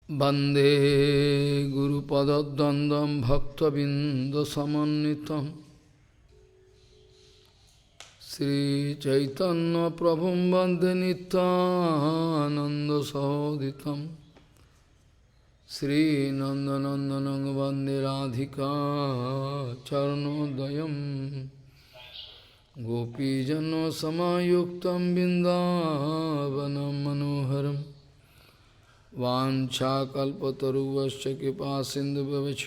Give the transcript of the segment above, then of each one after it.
वंदे गुरुपद्वंद्वं भक्तबिंदसमन्वितं श्रीचैतन्यप्रभुं वन्दे नित्यानन्दसहोदितं श्रीनन्दनन्दनं वन्दे राधिका चरणोदयं गोपीजनसमायुक्तं बिन्दावनं मनोहरम् वाञ्छाकल्पतरुश्च कृपासिन्धुभ्यश्च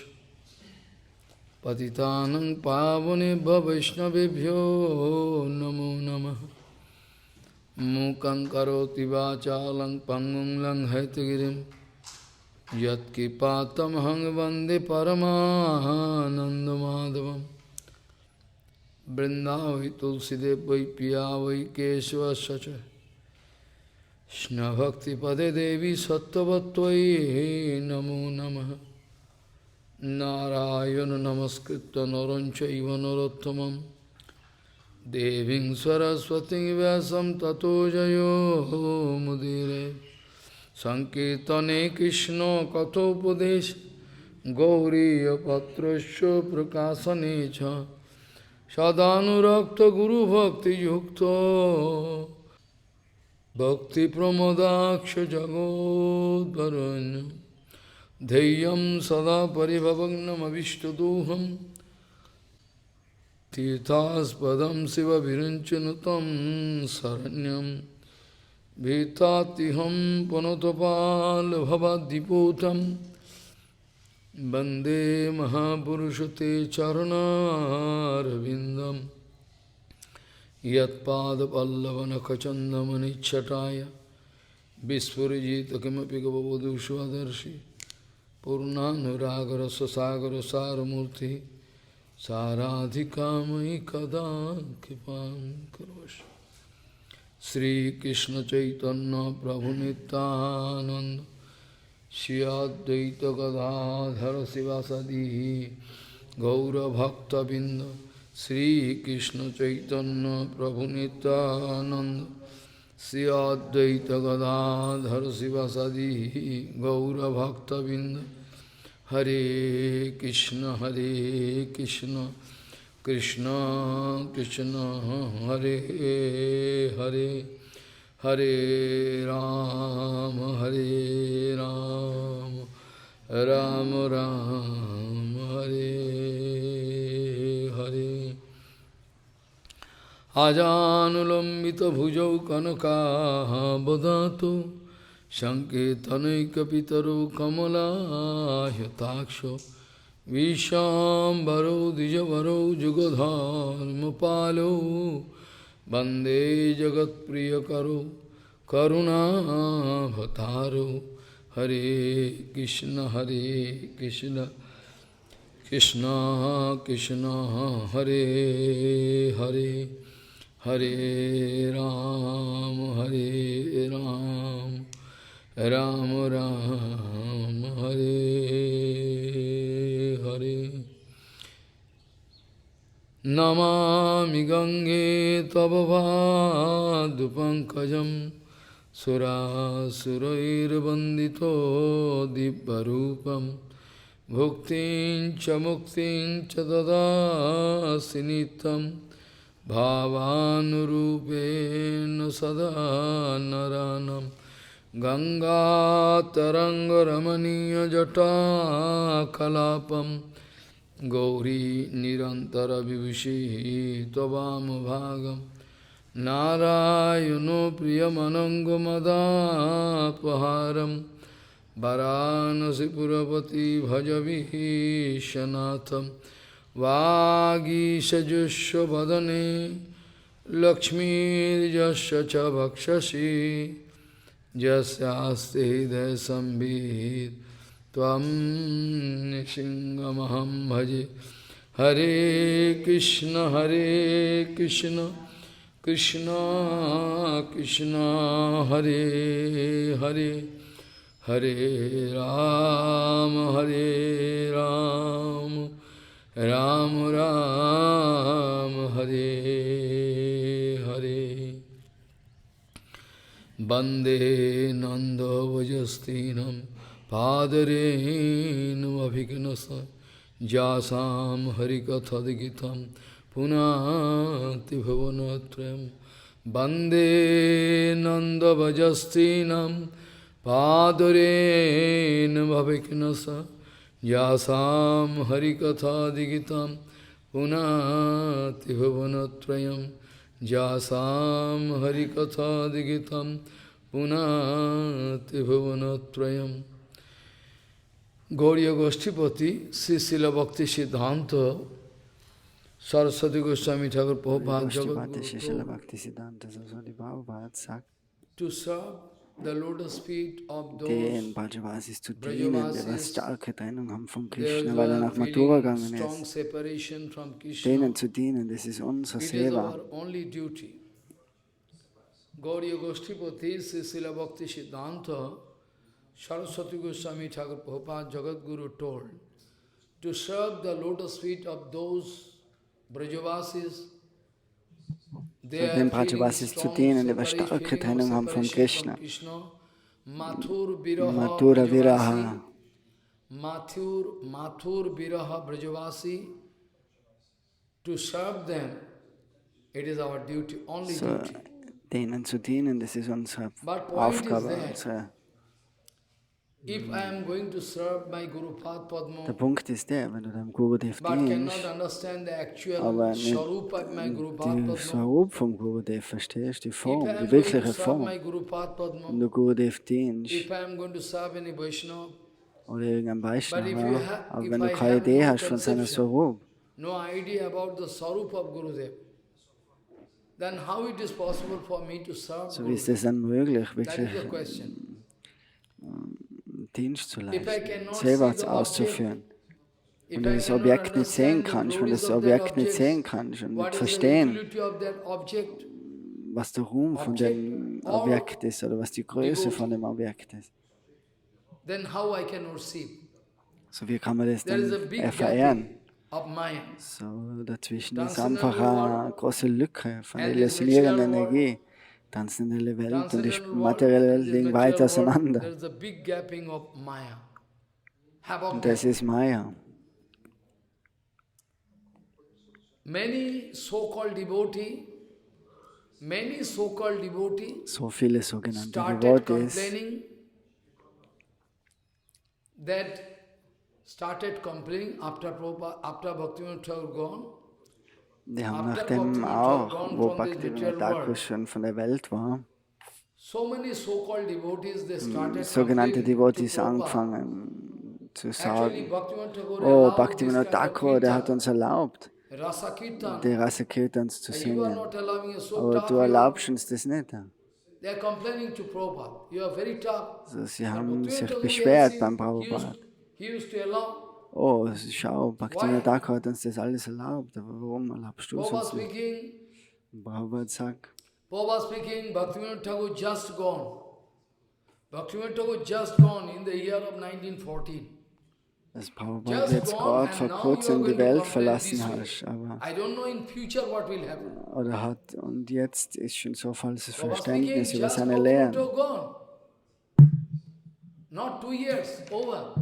पतितानं पावनेभ्यो वैष्णवेभ्यो नमो नमः। मूकं करोति वाचालं पङ्गुं लङ्घयितगिरिं यत्कृपातमहं वन्दे परमानन्दमाधवं। वृन्दावै तुलसीदेव वै पिया वै केशवस्य च कृष्णभक्तिपदे देवी सत्त्ववत्त्वयि नमो नमः। नारायण नमस्कृत्य नरं चैव नरोत्तमं देवीं सरस्वतीं व्यासं ततो जयो मुदीरये। संकीर्तने कृष्ण कथोपदेश गौरीयपत्रस्य प्रकाशने च सदानुरक्त गुरुभक्तियुक्तो भक्ति प्रमोदाक्ष जगोद्वरुण्य धैर्यं सदा परिभवग्नमविष्टदोहं तीर्थास्पदं शिवविरञ्चनुतं शरण्यं भीतातिहं पुनतपालभवद्दिपूतं वन्दे महापुरुषते चरणारविन्दम् यत्पादपल्लवनखचन्दमनिच्छटाय विस्फुरिजित किमपि गववधू स्वदर्शि पूर्णानुरागरससागरसारमूर्ति साराधिकामयि कदा कृपां करोषि। श्रीकृष्णचैतन्य प्रभुनितानन्द श्री अद्वैत गदाधर शिवासादि गौरभक्तबिंद श्री कृष्ण चैतन्य प्रभु नित्यानंद श्री अद्वैत गदाधर शिवासादि गौरभक्तबिंद। हरे कृष्ण कृष्ण कृष्ण हरे हरे हरे राम राम राम हरे हरे। आजानुलंबित भुजौ कनकाबदातु संकेतनैकपितरो कमलायताक्षो विशाम्बरो द्विजवरो जुगधर्मपालो वन्दे जगत्प्रियकरो करुणाभतारो। हरे कृष्ण कृष्ण कृष्ण हरे हरे हरे राम राम राम हरे हरे। नमामि गंगे तव पादपङ्कजं सुरासुरैर्वन्दितो दिव्यरूपं भुक्तिं च मुक्तिं च ददासि नित्यं भावानुरूपेण सदा नरानं। गंगातरङ्गरमणीयजटाकलापं गौरी निरन्तरविभूषिः त्ववामभागं नारायणो प्रियमनङ्गमदापहारं वाराणसीपुरपति भजविश्वनाथं। वागीशजुष्वदने लक्ष्मीर्यस्य च भक्षसि यस्यास्ति हृदयसंवित् त्वं नृसिंहमहं भजे। हरे कृष्ण कृष्ण कृष्ण हरे हरे हरे राम राम राम हरे हरे। वन्दे नन्दोपजस्तीनं Padarenamabhignasa Jasam Harikathagitam Punati Bhavanatrayam Bande Nandavajastinam Padarenamabhignasa Jasam Harikathagitam Punati Bhavanatrayam Jasam Harikathagitam Punati Bhavanatrayam. Gauriya Goshtipati, Sri Srila Bhakti Siddhanta, Saraswati Goswami Thakur Prabhupada sagt, to serve the lotus feet of den those Brajavasis zu dienen, die was starke Trennung haben von Krishna, they weil er are nach Mathura feeling gegangen strong ist. separation from Krishna. Denen zu dienen, das ist unser It is Seva. our only duty. Gauriya Goshtipati, Sri Srila Bhakti Siddhanta, Saraswati Goswami Thakur Prabhupada Jagadguru told, to serve the lotus feet of those Brajavasis, they are Den feeling Brajavasis zu strong dienen, die was separation starke Trennung haben von from Krishna. Krishna. Mathur Viraha Mathura Brajavasi, Viraha. Mathur Viraha Brajavasi, to serve them, it is our duty, only So, duty. denen zu dienen, das ist unsere But point Aufgabe. is that if I am going to serve my Guru Pad Padma, Der Punkt ist der, wenn du deinem Gurudev but cannot dienst, understand the actual aber nicht Swarupa of my Guru Pad die Padma, Swarup vom Gurudev verstehst, die if Form, I am die going to wirkliche serve Form, my Guru Pad wenn Padma, du Gurudev dienst, if I am going to serve any Vaishnava, oder irgendein but if Vaishnava, aber if wenn du I keine have Idee no hast von seiner conception, Swarup, no idea about the Swarupa of Gurudev, then how it is possible for me to serve so wie ist Gurudev? es dann möglich, That wirklich is the question. Dienst zu If I leisten, cannot Seva see the auszuführen. If Und du I das cannot Objekt nicht sehen understand the kannst, wenn du glories das of that Objekt nicht object, sehen kannst und nicht what is the verstehen, utility of that object? was der Ruhm von dem Objekt ist oder was die Größe von dem Objekt ist. Then how I can receive? So wie kann man das There is a dann big verehren? gap of Maya. So dazwischen ist Transcendental einfach eine world große Lücke von and der this illusionierenden material world. Energie. Transcendentale Welt und die Transcendental world materielle and Welt this liegen material weit world, auseinander. there is a big gapping of Maya. Havoc Und das gap. ist Maya. Many so-called devotee So viele sogenannte started Devotees complaining after Bhaktivinoda Thakur gone. die haben After nachdem Bhaktivinoda auch, Thakur wo gone from the Bhaktivinoda material Thakur world, schon von der Welt war, so many so-called devotees, they started sogenannte complaining Devotees to Prabhupada. angefangen zu Actually, sagen, Bhaktivinoda Thakur oh, allowed Bhaktivinoda this kind of Thakur, der hat kirtan, uns erlaubt, Rasa Kirtan. die Rasa Kirtans zu You are singen. not allowing us, so Aber tough du you are. erlaubst uns das nicht. They are complaining to Prabhupada. You are very tough. Also sie But haben Bhaktivinoda sich Thakur, beschwert yes, beim he Prabhupada. used to allow. Oh, schau, Bhaktivinoda Thakur hat uns das alles erlaubt, aber warum erlaubst du es Prabhupada uns nicht? speaking, Prabhupada sagt, Bhaktivinoda Thakur just gone. Bhaktivinoda Thakur just gone in the year of 1914. dass Prabhupada Just jetzt gone gerade and vor now you kurzem are die going to Welt complain verlassen this way. hast, aber I don't know in future what will happen. oder hat und jetzt ist schon so falsches Prabhupada Verständnis speaking, über just seine Bhaktivinoda Lehren. Thakur gone. Not 2 years, over.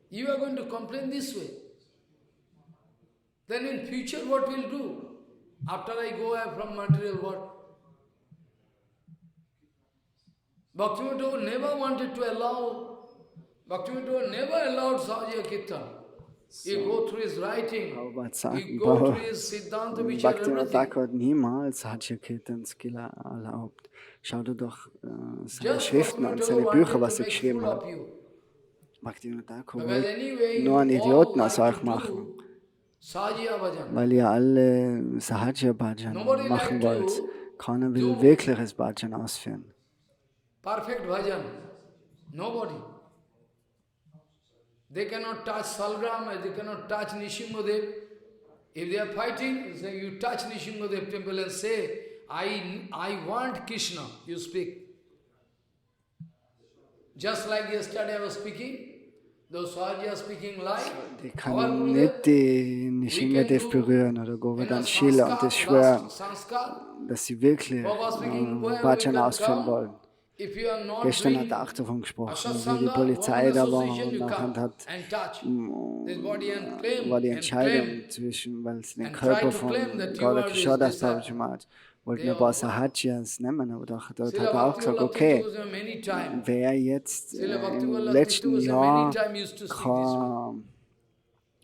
You are going to complain this way. Then in future what will do? After I go away from material world. Bhaktivinoda Thakur never wanted to allow, Bhaktivinoda Thakur never allowed Sahaja Kirtan. You go through his writing, Prabhupada sagt, you go through his Siddhanta Vichar, Bhaktivinoda everything. Thakur hat niemals Satya Kirtans erlaubt. Schau dir doch seine Just Schriften an, Bhaktivinoda seine Thakur Bücher, wanted was to er make geschrieben fool hat. of you. Bhaktivinoda Thakur Because wollte anyway, nur einen you all Idioten aus like euch to machen, do Sahaja Bhajan. weil ihr alle Sahaja Bhajan Nobody machen like wollt. to Keiner will do wirkliches Bhajan ausführen. Perfect bhajan. Nobody. They cannot touch Salgram, they cannot touch Nishingadev. If they are fighting, say you touch Nishingadev temple and say, I want Krishna, you speak. Just like yesterday I was speaking, those Sahaja are speaking live. Die Our kann Gurudev, nicht die Nishingadev berühren oder Govardhan Shila und das schwören, dass sie wirklich Bhajan ausführen wollen. if you are not Gestern doing hat er auch davon gesprochen, wie die Asasanga, Polizei woman da war association, und you nachher come hat and touch this body war die and Entscheidung claim zwischen, weil es den and try Körper to claim that von you Gaura are his Kishodas disciple. Babaji Maharaj wollten They ein paar all Sahajias nehmen, aber dort hat Srila er auch Bhakti gesagt, Vallabh okay, Tirtha Goswami many times. wer jetzt Srila Bhakti im Vallabh Tirtha letzten Goswami many Jahr times used to speak this way.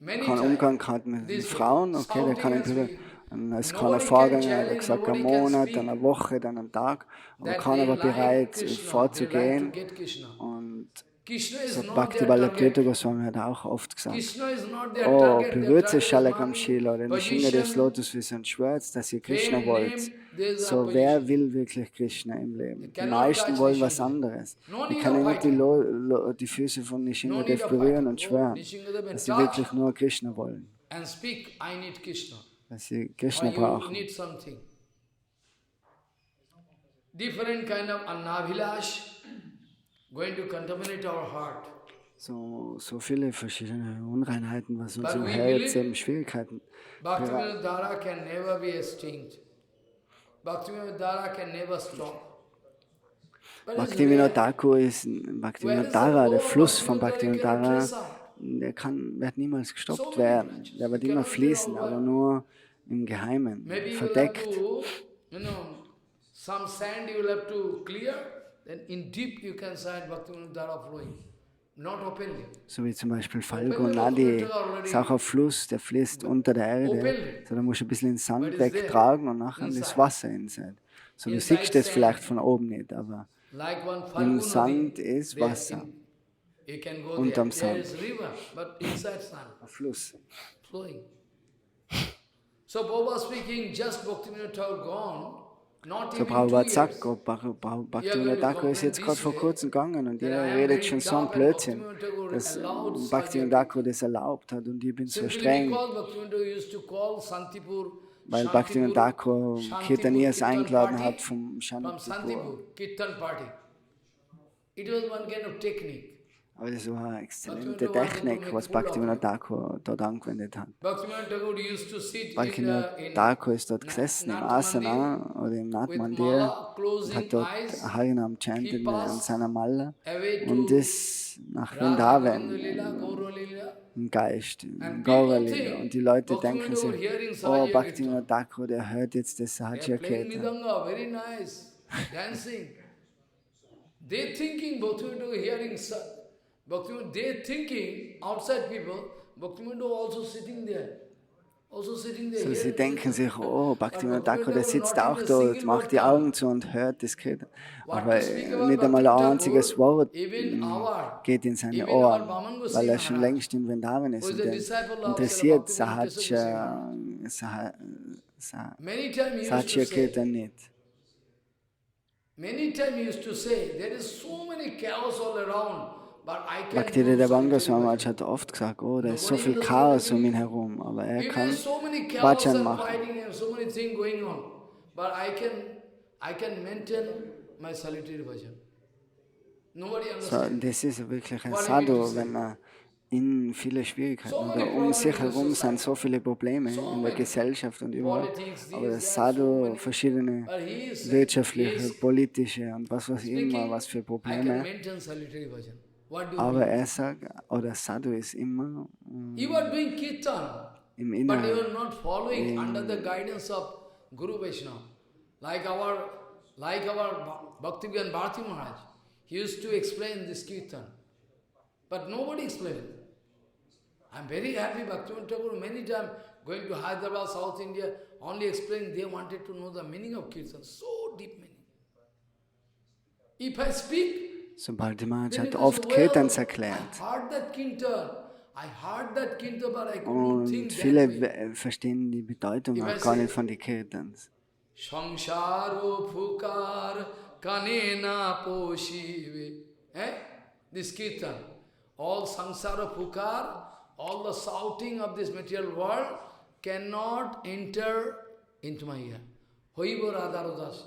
Many keinen times. Umgang hat mit den This way. Frauen, okay, der Shouting kann and entweder, speaking. es kann ein Nobody Vorgänger, can er hat challenge, gesagt, nobody einen can Monat, speak dann eine Woche, dann einen Tag, aber that keiner they war like bereit Krishna. They like to vorzugehen. get Krishna. Und Krishna is so not Bhakti their Vallabh Tirtha target. Goswami hat auch oft gesagt, Krishna is not their oh, target. Their berührt sich target is Shalakam money, Shila oder Nishinga des position, Lotusfüße und schwört, dass ihr Krishna fame, wollt. name. There is a So, wer position. will wirklich Krishna im They Leben? Die cannot meisten touch wollen was Nishingadev. anderes. No Die need können of nicht die, fighting. die Füße von No need Nishingadev of berühren fighting. und Oh, schwören, Nishingadev and dass sie touch wirklich nur Krishna wollen, and speak, I need Krishna. dass sie Or Krishna you brauchen. need something. Different kind of annabhilash going to contaminate our heart. So viele verschiedene Unreinheiten, was But unserem we Herz believe Schwierigkeiten Bhaktivinoda Dhara can never be extinct. Bhaktivinoda Dhara can never stop. But it's Bhaktivinoda rare. Thakur ist Bhaktivinoda Dhara, der Fluss von Bhaktivinoda Bhaktivinoda Dhara, Dhara, wird niemals gestoppt So werden. many branches. Der wird You immer cannot fließen, tell aber why. nur im Geheimen, Maybe you will have verdeckt. to, some sand you will have to clear, then in deep you can find Bhaktivinoda Dhara flowing. Not openly. So wie zum Beispiel Falgu Nadi ist auch ein Fluss, der fließt unter der Erde. So, da musst du ein bisschen den Sand wegtragen und nachher das Wasser inside. So, du siehst das vielleicht von oben nicht, aber Like one im Falgu Sand Nadi, ist there Wasser, you can go unterm there. There Sand. is river, but inside sand, ein Fluss. flowing. So Baba speaking, just Bhaktivinoda Thakur gone, not So even 2 Prabhupada years. sagt, Bhaktivinoda Thakur ist jetzt gerade vor kurzem gegangen und ihr redet schon so ein Blödsinn, dass Bhaktivinoda Thakur das erlaubt hat und ich bin so Simply streng, because Bhaktivinoda used to call Santipur, weil Bhaktivinoda Thakur Kirtanias eingeladen hat vom from Shantipur. Santipur, Kirtan party. It was one kind of technique. Aber das war eine exzellente Technik, was Bhaktivinoda Thakur dort angewendet hat. Bhaktivinoda Thakur used to sit Bhaktivinoda in Thakur ist dort gesessen im Asana oder im Nath Mandir und hat dort Harinam chanted in seiner Malla und ist nach Vrindavan im Geist, im Gaura-Lila. Und die Leute denken sich, oh, Bhaktivinoda Thakur, der hört jetzt das They are Sahaja playing Kirtan. Midanga, very nice, dancing. They thinking Bhaktivinoda hearing Bhaktivinoda, they thinking outside people, Bhaktivinoda also sitting there. Also sitting there. So, sie hearing denken sich, Kirtan. oh, But Bhaktivinoda Thakur, der Thakur sitzt not auch even a dort, single macht word die come. Augen zu und hört das Kirtan. What Aber to speak about nicht einmal ein Bhaktivinoda einziges Thakur, Wort even our, geht in seine even our Ohren, Bhaman weil Goswami er schon Maharaj, längst in Vrindavan who ist is und a den disciple of interessiert Srila Bhaktivinoda Goswami. Many times he used to Sahaja say, Kirtan nicht. many times he used to say, there is so many chaos all around, but I can Bhaktivedanta do Bhanga solitary Swami bhajan. hat oft gesagt, oh, da ist so Nobody viel in the Chaos world um ihn agrees. herum, aber er If there kann is so many chaos Bhajan and machen. fighting and so many things going on, but I can maintain my solitary bhajan. Nobody So, understands. das ist wirklich ein What do you mean to Sadhu, say? wenn er in viele Schwierigkeiten So many oder um sich problems in herum society. sind so viele Probleme So in der many. Gesellschaft und überall. Politics, Aber this, das that, so Sadhu, many. verschiedene But he is saying, wirtschaftliche, politische und was weiß ich immer, speaking, was für I can Probleme. maintain solitary bhajan. What do you Aber mean? er sagt, oder Sadhu ist immer You are doing kirtan, im but you Inneren. are not following under the guidance of Guru Vaishnava. Like our Bhaktivedanta Bharati Maharaj, he used to explain this kirtan, but nobody explained it. I am very happy Bhaktivinoda Thakur many times going to Hyderabad, South India, only explaining they wanted to know the meaning of kirtan, so deep meaning. If I speak, Sobald Maharaj then hat it is oft well, Kirtans I erklärt. heard that kirtan, but I couldn't think Und that viele way. verstehen die Bedeutung If I auch gar say- nicht von den Kirtans. Samsaro phukar kanena poshive. This kirtan. All samsara phukar, all the shouting of this material world cannot enter into my ear. Hoibo Radharodas.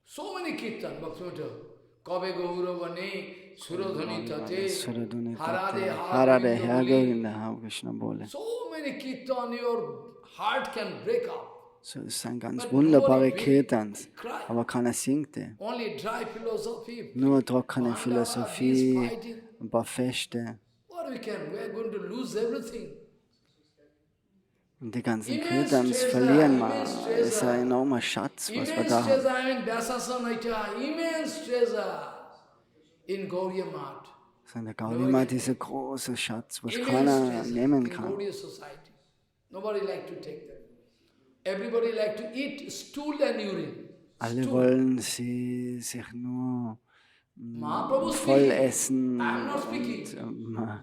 So many kirtan, Bhaktivinoda. Kabe Gauravane, Suradhani Tate, Suradhuni Harade Tate, Harade Harade Hergovinda Krishna Bole. So many kirtan, your heart can break up. So ist ein ganz But wunderbarer nobody really Kirtans, cry. aber keiner singt den. Only dry philosophy. Nur trockene Pandava, Philosophie, this fighting. ein paar Feste. What we are going to lose everything. Und die ganzen Immense Kirtans treasure, verlieren wir. immense Es ist ein treasure. enormer Schatz, was wir Immense da haben. treasure, I mean Vyasasanaita, immense treasure in Gaudiya Math. Das ist in der Gaudiya dieser große Schatz, was Immense keiner treasure nehmen in kann. Gaudiya society. Nobody like to take that. Everybody like to eat stool and urine. Alle Stool. wollen sie sich nur Mahaprabhu voll speaking. essen. I am not speaking.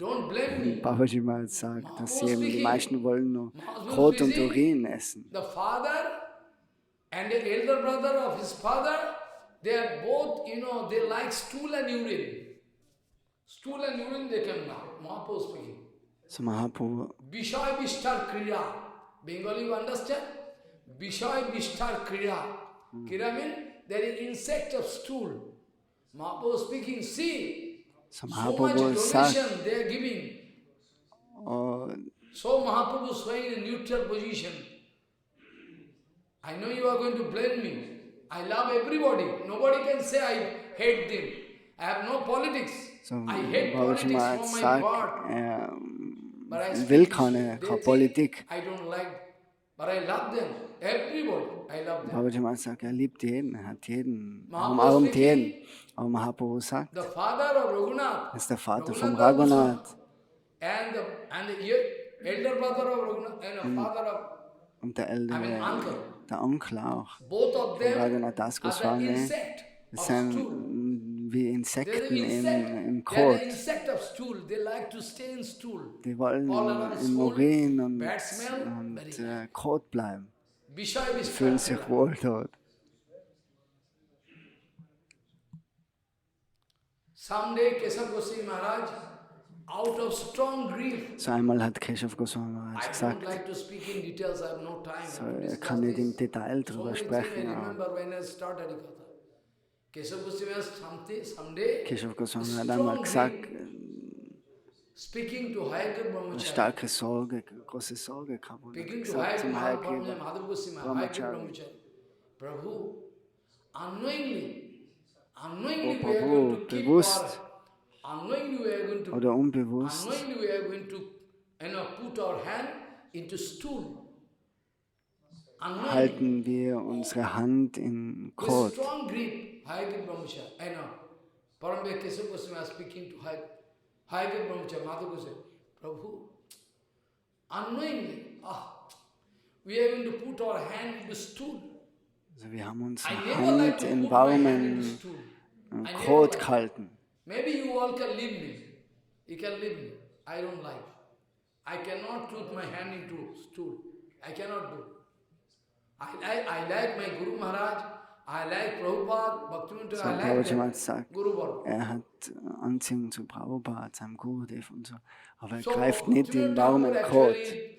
Don't blame me. Babaji mal sagt, dass eben die meisten wollen nur Mahaprabhu Brot und speaking. Urin essen. The father and the elder brother of his father, they are both, they like stool and urine. Stool and urine they can like. Mahaprabhu speaking. So Mahaprabhu, Vishay Vishtar Kriya. Bengali, you understand? Vishay Vishtar Kriya. Kriya means there is insect of stool. Mahaprabhu speaking, see, so so much Mahaprabhu sagt, donation they are giving. oh, So Mahaprabhu is showing a neutral position. I know you are going to blame me. I love everybody. Nobody can say I hate them. I have no politics. so I hate Babaji politics mal from my sagt, birth. But I will speak, keine they think Politik. I don't like, but I love them. Everybody, I love them. Babaji mal sagt, er liebt jeden, er hat jeden, er Mahaprabhu umarmt speaking, jeden. Aber Mahaprabhu sagt, the father of Raghunath, er ist der Vater von Raghunath Raghunath. and the elder brother of Raghunath, and the father of, Und der I mean ältere, uncle. der Onkel auch. Both of them Raghunath Das are the Goswami. insect Das of sind stool. wie They're Insekten the insect. im They're the Kot. insect of stool. They like to stay in stool. Die wollen All around im stool, Urin und, bad smell, very bad. Kot bleiben. Vishay Die fühlen Vishtar sich wohl dort. Someday Keshav Goswami Maharaj, out of strong grief, So einmal hat Keshav Goswami I Maharaj don't gesagt, like to speak in details, I have no time so, to er discuss kann nicht im this. Detail So drüber many things sprechen. I Aber remember when I started Harikatha. Keshav Goswami has someday Keshav Goswami hat einmal strong gesagt, grief, speaking to Hayagir eine Brahmachari. starke Sorge, große Sorge gehabt. Und hat Speaking to gesagt zum Hayagir Hayagir Madhav Goswami, Hayagir Brahmachari, Brahmachari. Prabhu, unknowingly oh we are going Prabhu, to keep bewusst unknowingly we are going to oder unbewusst unknowingly we are going to put our hand into stool. Unknowingly. halten wir unsere Hand in With Kot. strong grip, Hayagir Brahmachari. I know. Parambe Keshav Goswami was speaking to Hayagir Brahmachari, Madhav Goswami. Prabhu, unknowingly, we are going to put our hand into stool. Also wir haben unsere I never like Hand to in put my hand into warmen stool. I never Kot like. gehalten. Maybe you all can leave me. You can leave me. I don't like. I cannot put my hand into stool. I cannot do. I like my Guru Maharaj. I like Prabhupada, Bhaktivinoda. So I like Babaji them. Maharaj sagt, Guru Varga. er hat Anziehung zu Prabhupada, seinem Gurudev und so, aber er So greift nicht in Bhaktivinoda warmen Thakur Kot. actually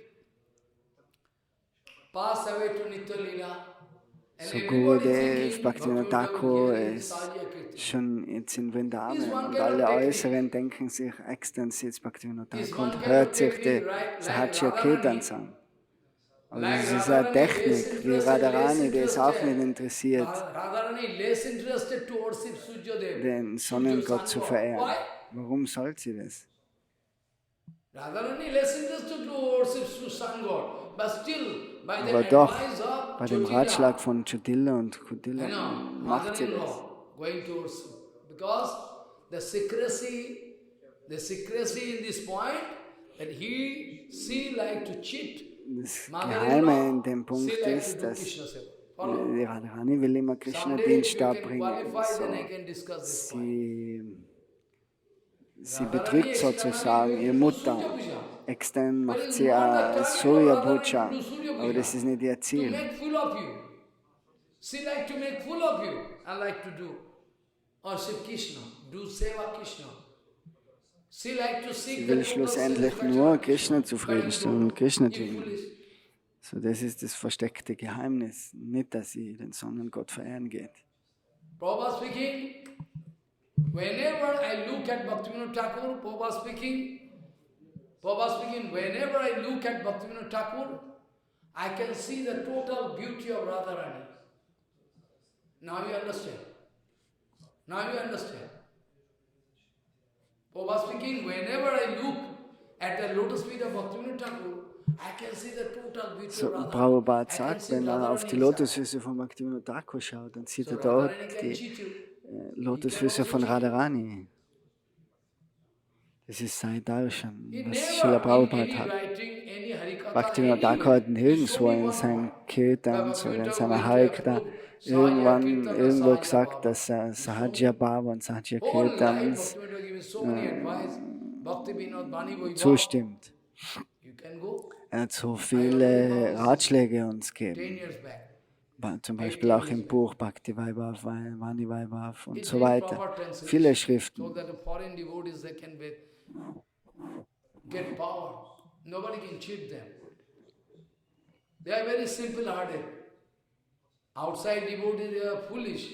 passed away to Nitya Leela. And So everybody Gurudev, thinking Bhaktivinoda Bhaktivinoda Thakur will hear ist Sajya Kirtan. schon jetzt in Vrindavan Is one und kind of alle technique. Äußeren denken sich, extern sitzt Bhaktivinoda Is Thakur one und kind hört of sich die technique, right? Sahaja Like Kirtans Radharani. an. Aber Like das ist eine Radharani, less Technik, wie interested, Radharani, die ist auch interested. nicht interessiert, Radharani less interested to worship Suryadev. den Sonnengott zu Surya verehren. Why? Warum soll sie das? Radharani less interested to worship Sun God. But still, by the Aber doch, advice of bei dem Jotila, Ratschlag von Jodhila und Kudila I know, macht sie das. mother-in-law going to worship. Because the secrecy in this point, that she like to cheat. Das Geheime in dem Punkt She like ist, to do dass Krishna Seva. Follow? die Radharani will immer Someday if Krishna-Dienst you da can bringen. qualify, So, then I can discuss this point. sie betrügt sozusagen ihre Mutter. Surya Extern But macht it's sie not the eine time Surya of Radharani Puja, to do Surya aber Puja. das ist nicht ihr To Ziel. make fool of you. She like to make fool of you and like to do worship Krishna, do Seva Krishna. She like to seek Sie the will total schlussendlich satisfaction nur of Krishna But you zufriedenstellen und don't. Krishna You dienen. foolish. So, das ist das versteckte Geheimnis. Nicht, dass sie den Sonnengott verehren geht. Prabhupada speaking, whenever I look at Bhaktivinoda Thakur, Prabhupada speaking, whenever I look at Bhaktivinoda Thakur, I can see the total beauty of Radharani. Now you understand. Now you understand. Prabhupada speaking, whenever I look at the lotus feet of Bhaktivinoda Thakur, I can see the total beauty So, of Radharani. Prabhupada I can sagt, see wenn er auf Radharani die inside. Lotusfüße von Bhaktivinoda Thakur schaut, dann sieht So er dort Radharani can die cheat you. Lotusfüße von Radharani. Das ist sein Darshan, He was never Srila in Prabhupada any hat. writing, any Harikatha, Bhaktivinoda Thakur hat nirgendwo in seinen Kirtans oder in seiner Harikata irgendwo gesagt, dass er Sahajya Bhava und Sahajya Kirtans zustimmt. Er hat so viele Ratschläge uns gegeben. Zum Beispiel auch im Buch Bhakti Vaibhav, Vani Vaibhav und so weiter. Viele Schriften. Get power. Nobody can cheat them. They are very simple-hearted. Outside devotees, they are foolish.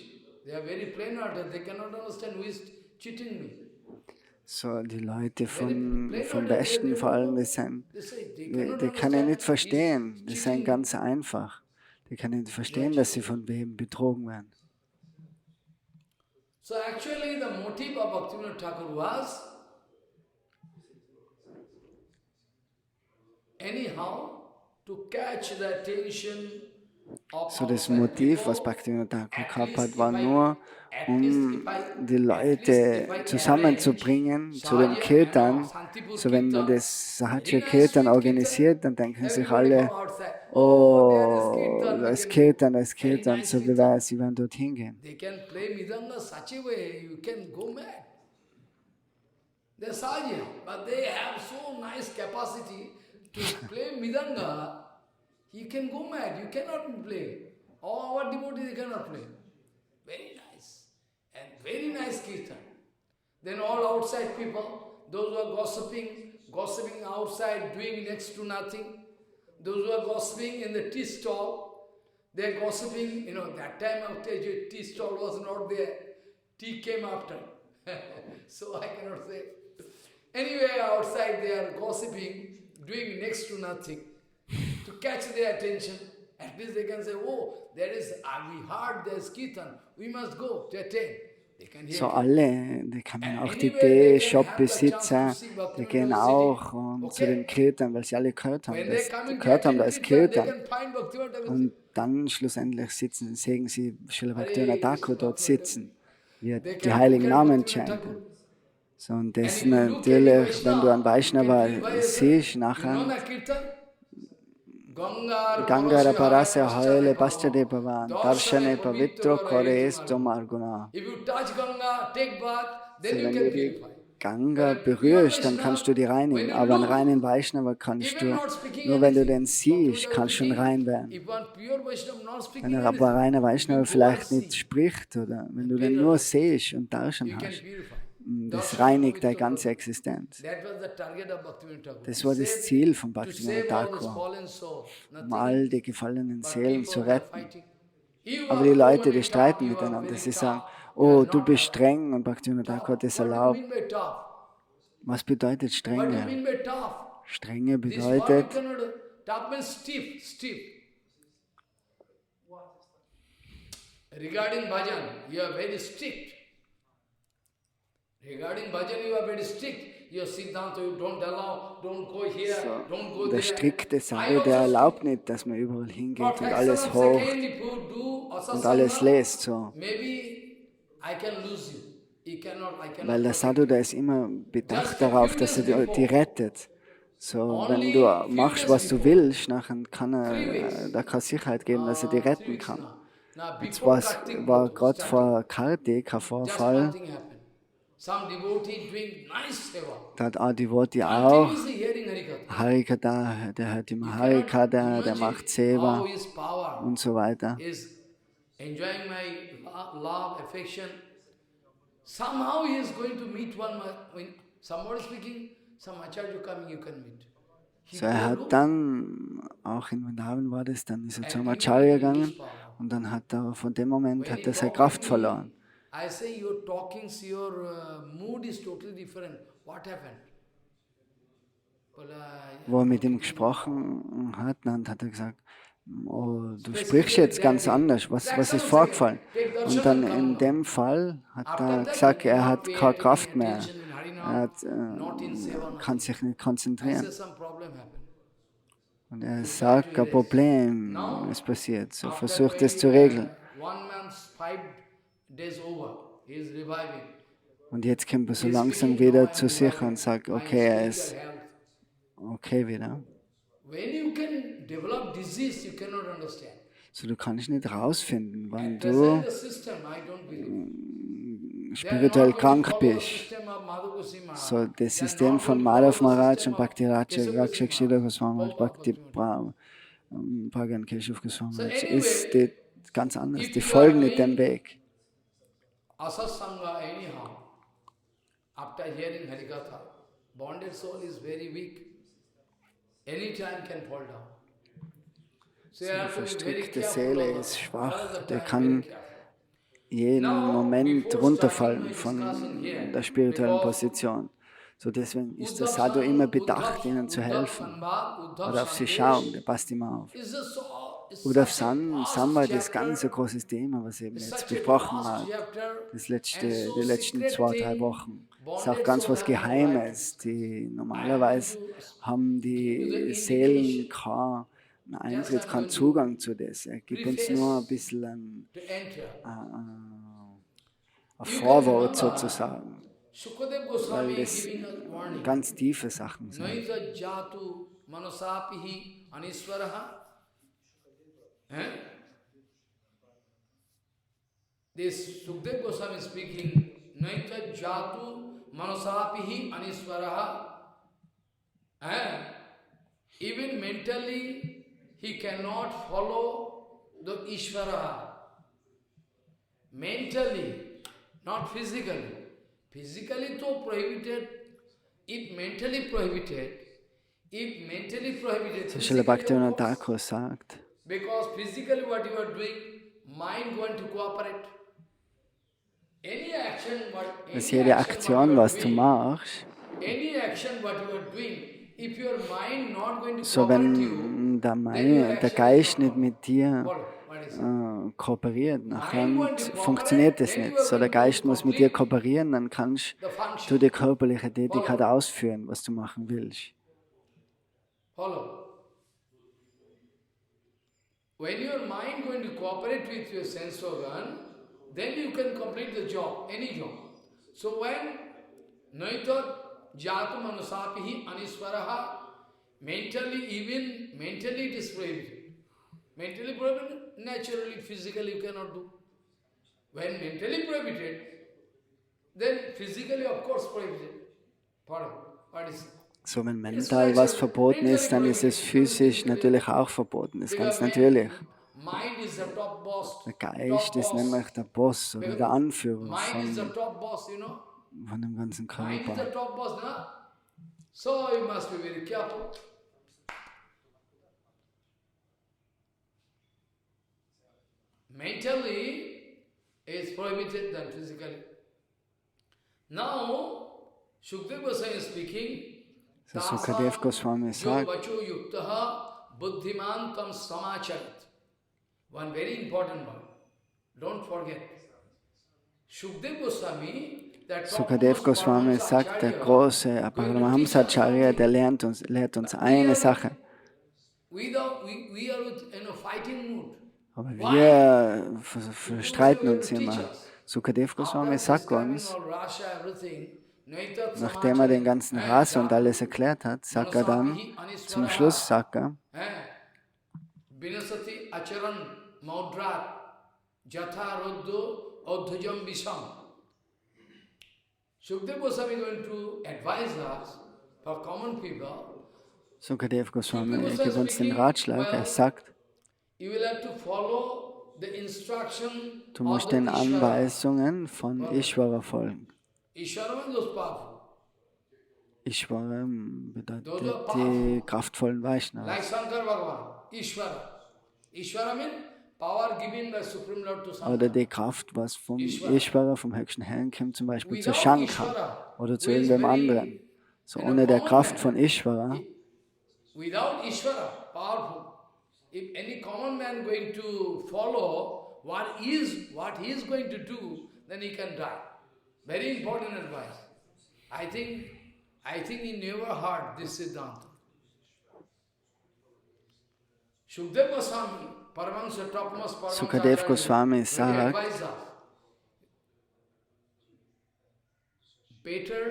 They are very plain-hearted. They cannot understand who is cheating me. So, die Leute vom Westen vor allem, die können nicht verstehen. Die sind ganz einfach. Die können nicht verstehen, dass sie von wem betrogen werden. So actually the motive of Bhaktivinoda Thakur was anyhow to catch the attention of So, das Motiv, was Bhaktivinoda Thakur gehabt hat, war nur, die Leute zusammenzubringen zu den Kirtan. So, wenn man das Sahajya Kirtan organisiert, dann denken sich alle, oh, da ist Kirtan, da ist Kirtan, so wie wäre sie werden dorthin gehen. They can play Midanga such a way, you can go mad. They're Sahajya, but they have so nice capacity to play Midanga, you can go mad, you cannot play. All our devotees they cannot play. Very nice. And very nice kirtan. Then all outside people, those who are gossiping outside, doing next to nothing, those who are gossiping in the tea stall, they are gossiping, that time after tea stall was not there, tea came after. So I cannot say. Anyway, outside they are gossiping, doing next to nothing, to catch their attention. At least they can say, oh, there is, we heard there is kirtan, we must go to attend. So alle, die können auch die Tee-Shop-Besitzer, die gehen auch zu den Kirtan, weil sie alle gehört haben, da ist Kirtan. Und dann schlussendlich sehen sie Srila Bhaktivinoda Thakur dort sitzen, wie er die heiligen Namen chantet. So, und das natürlich, wenn du einen Vaishnava siehst, nachher Gangara Parasya Haile Paschade Bhavan, Darshane Pavitro Kores Tomarguna. Wenn du die Ganga berührst, dann kannst du die reinigen, aber einen reinen Vaishnava kannst du, nur wenn du den siehst, kannst du schon rein werden. Wenn ein reiner Vaishnava vielleicht nicht spricht, oder wenn du den nur siehst und Darshan hast, das reinigt deine ganze Existenz. Das war das Ziel von Bhaktivinoda Thakur, um all die gefallenen Seelen zu retten. Aber die Leute, die streiten miteinander. Sie sagen, oh, du bist streng und Bhaktivinoda Thakur hat das erlaubt. Was bedeutet Strenge? Strenge bedeutet, regarding bhajan, you are very strict. Regarding bhajan, you are very strict. Your Siddhanta, you don't allow, don't go here, don't go there. Der strikte Sache, der erlaubt nicht, dass man überall hingeht und alles hoch und alles lässt. So. Weil der Sadhu, der ist immer bedacht darauf, dass er die rettet. So, wenn du machst, was du willst, nachher kann er da keine Sicherheit geben, dass er die retten kann. Jetzt war gerade vor Kartik ein Vorfall. Da hat ein Devotee auch Harikata, der hört immer Harikata, der macht Seva und so weiter. So, er hat dann, auch in Vrindavan war das, dann ist er zum Acharya gegangen und dann hat er, von dem Moment hat er seine Kraft verloren. I say your talking, your mood is totally different. What happened? wo er mit ihm gesprochen hat, dann hat er gesagt, oh, du sprichst jetzt ganz anders, was ist vorgefallen? Und dann in dem Fall hat er gesagt, er hat keine Kraft mehr, kann sich nicht konzentrieren. Und er sagt, ein Problem ist passiert, so versucht es zu regeln. Und jetzt kommt er so langsam wieder zu sich und sagt, okay, er ist okay wieder. So, du kannst nicht rausfinden, wann du spirituell krank bist. So, das System von Madhav Maharaj und Bhakti Rakshakshila Goswami Bhakti Bhagan Keshav Goswami ist ganz anders. Die folgen nicht dem Weg. Asasanga anyhow, after hearing Harikatha, bonded soul is very weak. Anytime can fall down. So die verstrickte Seele ist schwach, der kann jeden Moment runterfallen von der spirituellen Position. So deswegen ist der Sadhu immer bedacht, ihnen zu helfen. Oder auf sie schauen, der passt immer auf. Uddhav Sambhava, das ganze großes Thema, was eben jetzt besprochen hat, die letzten 2-3 Wochen. Das ist auch ganz was Geheimes. Normalerweise haben die Seelen keinen Eintritt, keinen Zugang zu das. Er gibt uns nur ein bisschen ein Vorwort sozusagen, weil das ganz tiefe Sachen sind. This Sukdev Goswami speaking, Naita Jatu Manasapihi Aniswaraha. Even mentally, he cannot follow the Ishvara. Mentally, not physically. Physically, so prohibited. If mentally prohibited, So Srila Bhaktivinoda Thakur sagt, because physically what you are doing, mind going to cooperate. dass jede Aktion, was du machst, so wenn der Geist nicht mit dir kooperiert, dann funktioniert das nicht. So der Geist muss mit dir kooperieren, dann kannst du die körperliche Tätigkeit ausführen, was du machen willst. When your mind going to cooperate with your sense organ, then you can complete the job, any job. So when Naita Jatu Manusapihi Aniswaraha, even mentally it is prohibited. Mentally prohibited, naturally, physically you cannot do. When mentally prohibited, then physically of course prohibited. What is it? So, wenn mental was verboten ist, dann ist es physisch natürlich auch verboten. Das ist ganz natürlich. Der Geist ist nämlich der Boss oder der Anführer von dem ganzen Körper. So you must be very careful. Mentally is prohibited than physically. Now, Shukdev Goswami is speaking. So Sukadev Goswami sagt, buddhimantam samacharit. One very important word. Don't forget. Shukdev Goswami sagt, der große Paramahamsacharya, der lehrt uns eine Sache. Aber wir streiten uns immer. Sukadev Goswami sagt uns, nachdem er den ganzen Rasa und alles erklärt hat, sagt er dann, zum Schluss sagt er, Sukadev Goswami gibt uns den Ratschlag, er sagt, du musst den Anweisungen von Ishvara folgen. Ishvara bedeutet die kraftvollen Vaishnavas. Oder die Kraft, was vom Ishvara, vom höchsten Herrn, kommt zum Beispiel zu Shankar oder zu irgendwem anderen. So ohne der Kraft von Ishvara, without Ishvara, powerful. If any common man going to follow what he is going to do, then he can die. Very important advice. I think he never heard this Siddhanta. Shukdev Goswami, Paramahansa topmost Sukadev Paramahansa Goswami Acharya, sagt, advise us. Better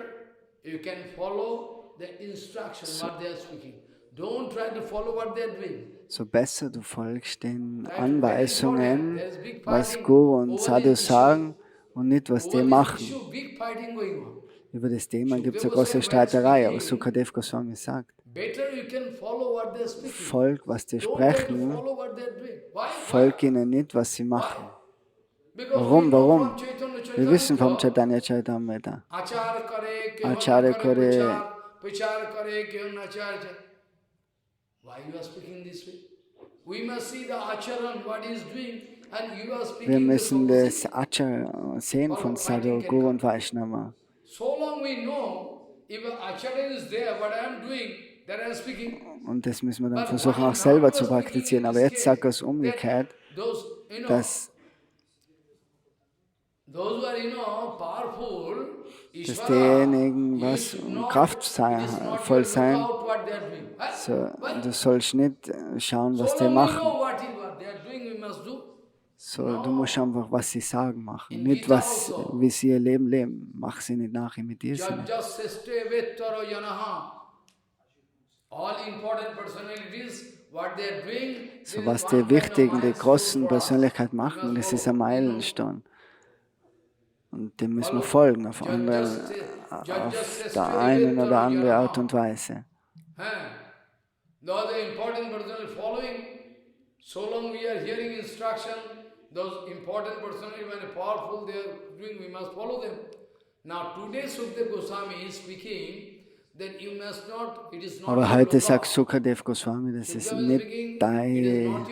you can follow the instruction, what they are speaking. Don't try to follow what they are doing. so besser du folgst den Anweisungen, was Guru und Sadhu sagen und nicht, was die machen. Über das Thema gibt es eine große Streiterei, aber Sukadev Goswami sagt, folg, was die sprechen, folg ihnen nicht, was sie machen. Warum? Wir wissen vom Chaitanya Charitamrita. Acharya kare. Wir müssen das Acharya sehen von Sadhu, Guru und Vaishnava. Und das müssen wir dann versuchen auch selber zu praktizieren. Aber jetzt sagt er es umgekehrt, dass diejenigen, was kraftvoll sein, so, du sollst nicht schauen, was die machen. So, du musst einfach, was sie sagen, machen. Nicht, wie sie ihr Leben leben. Mach sie nicht nach, imitier sie nicht. So, was die wichtigen, die großen Persönlichkeiten machen, das ist ein Meilenstein. Und dem müssen wir folgen, auf der einen oder anderen Art und Weise. So long we are hearing instruction, those important personalities, when powerful they are doing, we must follow them. Now today Sukadev Goswami is speaking that you must not, it is not. Aber heute sagt Sukadev Goswami, das ist nicht dein.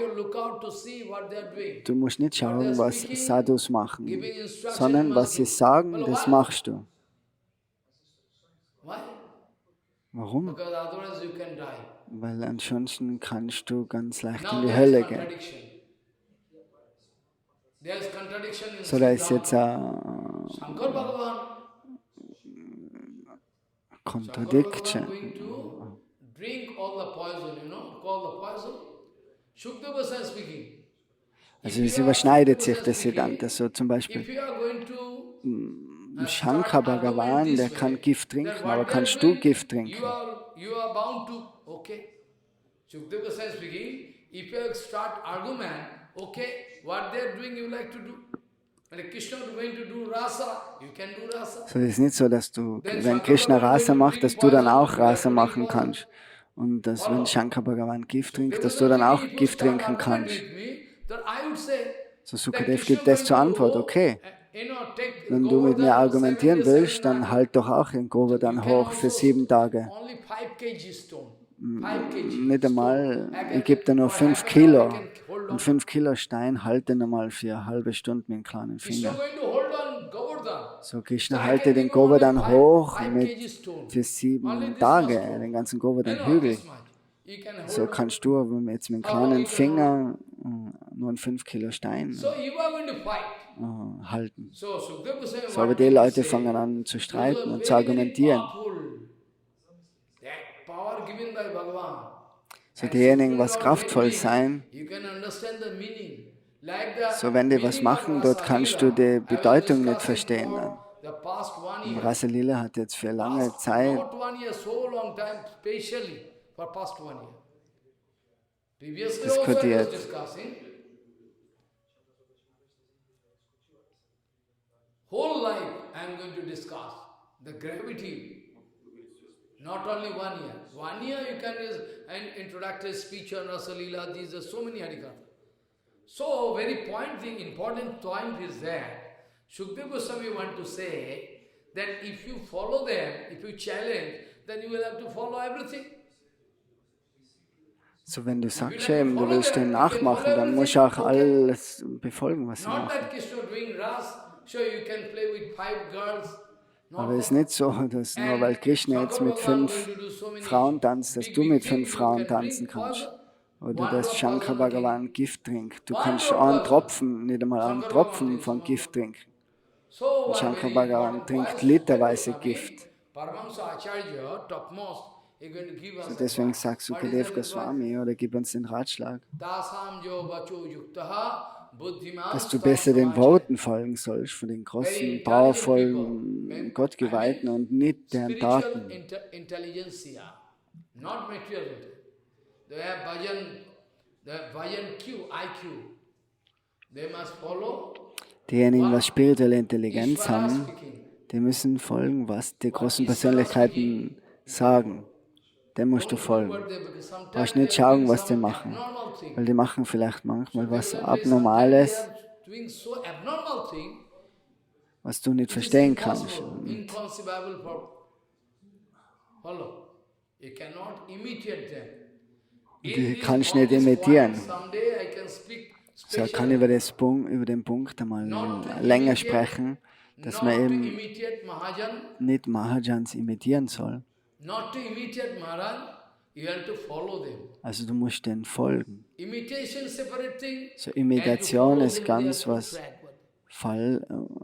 Du musst nicht schauen, was Sadhus machen, sondern was sie sagen, das machst du. Warum? Weil ansonsten kannst du ganz leicht in die Hölle gehen. So, da ist jetzt eine Contradiction. Also es überschneidet sich das Siddhanta. So zum Beispiel Shankar Bhagavan, der kann Gift trinken, aber kannst du Gift trinken? You are bound to, okay. Shukdev Goswami speaking, if you start argument, okay, what they are doing you like to do. When Krishna is going to do rasa, you can do rasa. So, das ist nicht so, dass du, wenn Krishna Rasa macht, dass du dann auch Rasa machen kannst. Und dass, wenn Shankar Bhagavan Gift trinkt, dass du dann auch Gift trinken kannst. So, Sukadev gibt das zur Antwort, okay. Wenn du mit mir argumentieren willst, dann halt doch auch den Govardhan hoch für 7 Tage. Nicht einmal, ich gebe dir nur 5 Kilo. Und 5 Kilo Stein halte nochmal für eine halbe Stunde mit einem kleinen Finger. So, Krishna halte den Govardhan hoch für 7 Tage, den ganzen Govardhan-Hügel. So kannst du aber jetzt mit einem kleinen Finger nur einen 5 Kilo Stein halten. So, aber die Leute fangen an zu streiten und zu argumentieren. So, diejenigen, was kraftvoll sein, so wenn die was machen, dort kannst du die Bedeutung nicht verstehen. Und Rasa Lila hat jetzt für lange Zeit diskutiert. Whole life I am going to discuss the gravity, not only 1 year. 1 year you can use an introductory speech on Rasa Leela, these are so many Harikatha. So very important point is that Shukdev Goswami want to say that if you follow them, if you challenge, then you will have to follow everything. So, wenn du sagst, du willst den nachmachen, dann musst du auch alles befolgen, was sie machen. Not that Krishna doing Ras, so you can play with 5 girls. Aber es ist nicht so, dass nur weil Krishna jetzt mit 5 Frauen tanzt, dass du mit 5 Frauen tanzen kannst. Oder dass Shankar Bhagavan Gift trinkt. Du kannst einen Tropfen, nicht einmal einen Tropfen von Gift trinken. Und Shankar Bhagavan trinkt literweise Gift. So deswegen sagt Sukadev Goswami, oder gib uns den Ratschlag, dass du besser den Worten folgen sollst, von den großen, powervollen Gottgeweihten und nicht deren Taten. Diejenigen, was spirituelle Intelligenz haben, die müssen folgen, was die großen Persönlichkeiten sagen. Dem musst du folgen. Du brauchst nicht schauen, was die machen. Weil die machen vielleicht manchmal was Abnormales, was du nicht verstehen kannst. Und du kannst nicht imitieren. So kann ich über den Punkt einmal länger sprechen, dass man eben nicht Mahajans imitieren soll. Also du musst denen folgen. So Imitation ist ganz was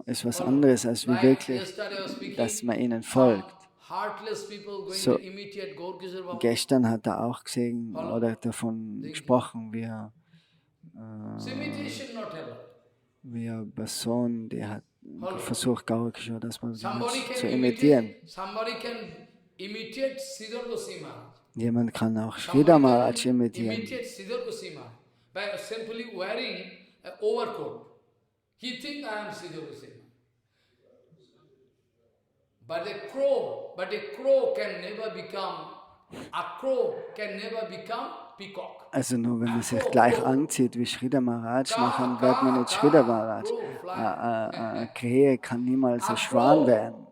ist was anderes, als wie wirklich, dass man ihnen folgt. So, gestern hat er auch gesehen oder davon gesprochen, wie eine Person, die hat versucht, Gaurkishore, das man zu imitieren. Jemand kann auch Sridhar Maharaj imitieren. But a crow can never become peacock. Also nur wenn man sich gleich anzieht wie Sridhar Maharaj, dann wird man nicht Sridhar Maharaj. Eine Krähe kann niemals ein Schwan werden.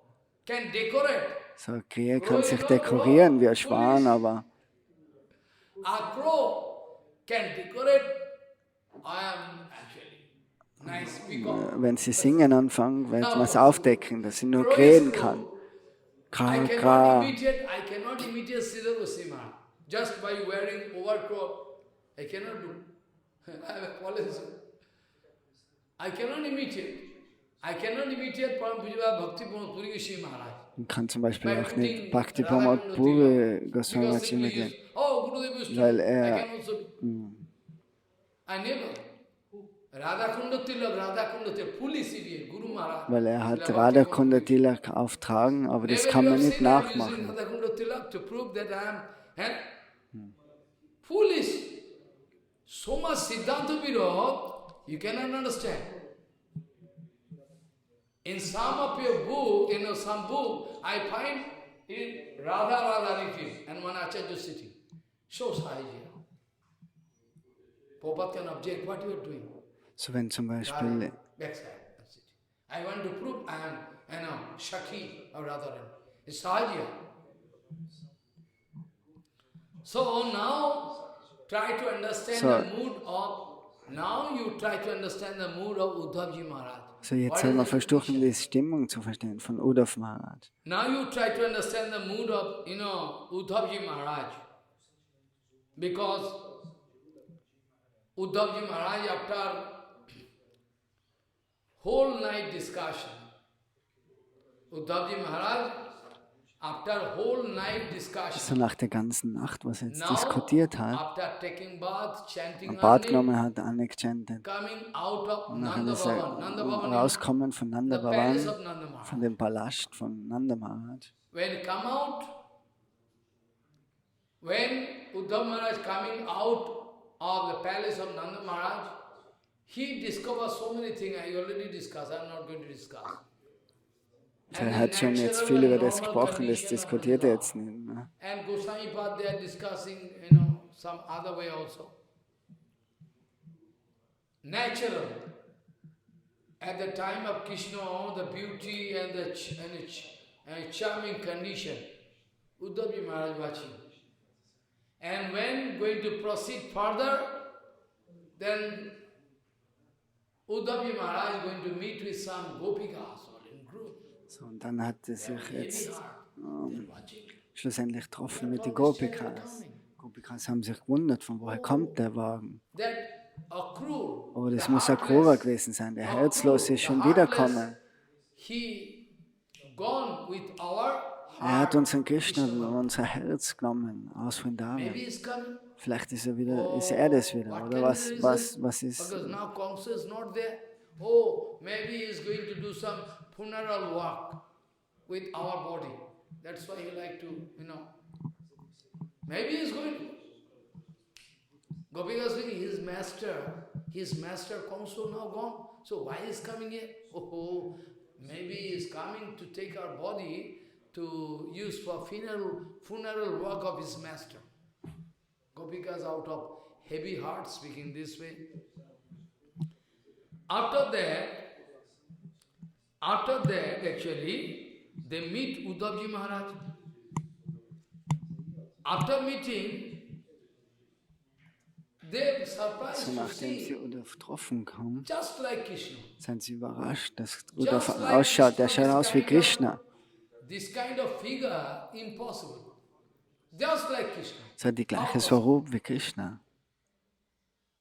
So eine Krähe kann sich dekorieren wie ein Schwan, aber wenn sie singen anfangen, wird man es aufdecken, dass sie nur krähen kann. Kra, kra. Just by wearing overcoat, I cannot do. I have a policy. I cannot imitate Param Bhakti Puri Goswami Maharaj. Man kann zum Beispiel auch nicht Bhakti Puri Goswami Maharaj imitieren, weil er weil er hat Radha Kunda Tilak auftragen, aber das kann man nicht nachmachen. Foolish. So much Siddhanta Virod, you cannot understand. In some of your book, some book, I find Radha written and one Acharya sitting. So Sahajya. Prabhupada can object, what you are doing? So wenn zum Beispiel I want to prove I am Shakhi of Radharan. It's Sahajya. So now try to understand the mood of Uddhavji Maharaj. So jetzt soll man versuchen, die Stimmung zu verstehen von Uddhav Maharaj. Now you try to understand the mood of, Uddhavji Maharaj. Because Uddhavji Maharaj, after whole night discussion, Uddhavji Maharaj, so nach der ganzen Nacht, was er jetzt diskutiert hat, ein Bad genommen hat, angechantet. Und nachher ist er rauskommen von Nanda Bhavan, von dem Palast von Nanda Maharaj. When Uddhav Maharaj coming out of the palace of Nanda Maharaj, he discovered so many things I already discussed, I am not going to discuss. Er hat schon jetzt viel über das gesprochen, das diskutiert er jetzt nicht mehr. And Goswami Pad, they are discussing, some other way also. Natural. At the time of Krishna, the beauty and the charming condition, Uddhavji Maharaj watching. And when going to proceed further, then Uddhavji Maharaj is going to meet with some gopikas all in group. So, und dann hat er sich Heavy jetzt heart. They're watching. schlussendlich getroffen mit den Probably started Gopikas. coming. Gopikas haben sich gewundert, von woher kommt der Wagen. That Akrura, Oh, das the muss Akrura heartless, gewesen sein. Der Akrura, Herzlose ist the schon heartless, wiedergekommen. he gone with our Er hat heart. unseren Krishna, unser Herz genommen, aus Maybe Vrindavan. he's coming. Vielleicht ist er das wieder, What oder can be the reason? was ist... Because now Kamsa is not there. Oh, maybe he is going to do some funeral work with our body. That's why he like to, Maybe he is going. Gopika speaking, his master Kamsa now gone. So why is coming here? Oh, maybe he is coming to take our body to use for funeral work of his master. Gopikas out of heavy heart speaking this way. After that actually, they meet Uddhavji Maharaj. After meeting, they surprised So to nachdem sie see, Uddhav getroffen haben, just like Krishna. sind sie überrascht, dass Uddhav ausschaut. Der schaut aus wie Krishna. This kind of figure, impossible. Just like Krishna. So hat die gleiche Swarup wie Krishna.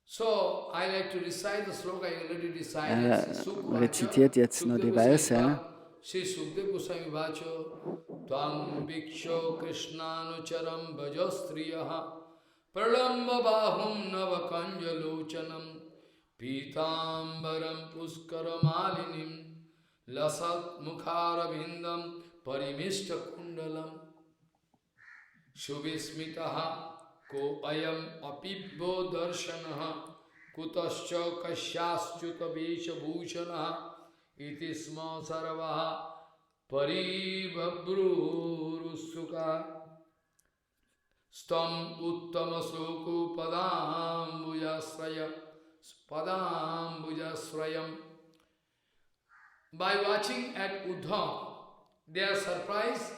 So, I like to recite the sloka, I already Er recited. rezitiert jetzt nur die Verse. Shri Sukdev Goswami Vacho, Tvam Bhiksho Krishnanucharam Bhajastriyaha, Pralamba Bahum Navakanjalochanam, Pitambaram Puskaramalinam, Lasat Mukharabindam, Parimishta Kundalam, Shubhismitaha, Ko ayam apibbo darshanaha, Kutascha kasyaschuta vesha bhushanaha, iti sma sarvaha, paribhabrurusuka, stam uttama sloku padambujasrayam. By watching at Uddhav, they are surprised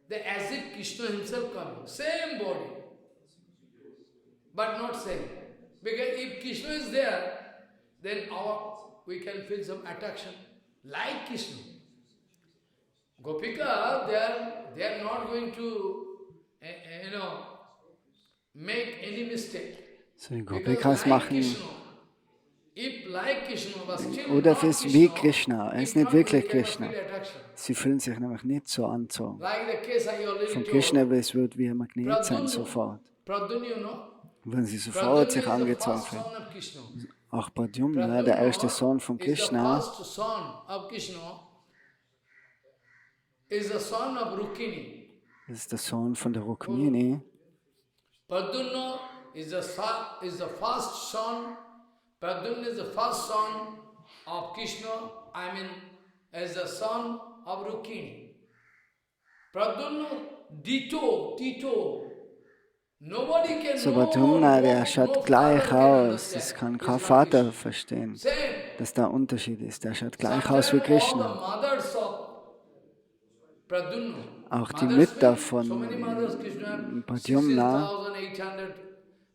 that as if Krishna himself coming, same body. But not same. Because if Krishna is there, then we can feel some attraction, like Krishna. Gopika, they are not going to, make any mistake. So die Because Gopikas like machen... Krishna, if like Krishna was still Uddhav not ist wie Krishna, Krishna. Er if ist nicht not, wirklich they cannot Krishna. feel attraction. Sie fühlen sich nämlich nicht so anzogen. Like the case I already Von told. Krishna, aber es wird wie ein Magnet sein, Pradyumna, sofort. Pradyumna, Wenn sie sofort Pradyumna sich is the angezogen first fühlen. son of Krishna. Auch Pradyumna, der erste Sohn von Is the Krishna, first son of Krishna, is the son of Rukmini. ist der Sohn von der Rukmini. Pradyumna is the first son. Pradyumna is the first son of Krishna. I mean, as the son of Rukmini. Pradyumna, Tito. Nobody can So know. Pradyumna, der schaut No gleich father can aus. Das understand. kann It's kein not Vater Krishna. verstehen, Same. dass da ein Unterschied ist. Der schaut gleich aus wie Sometimes all Krishna. the mothers of Pradyumna, Auch die mothers Mütter means von so many mothers, Krishna, Pradyumna, 16,800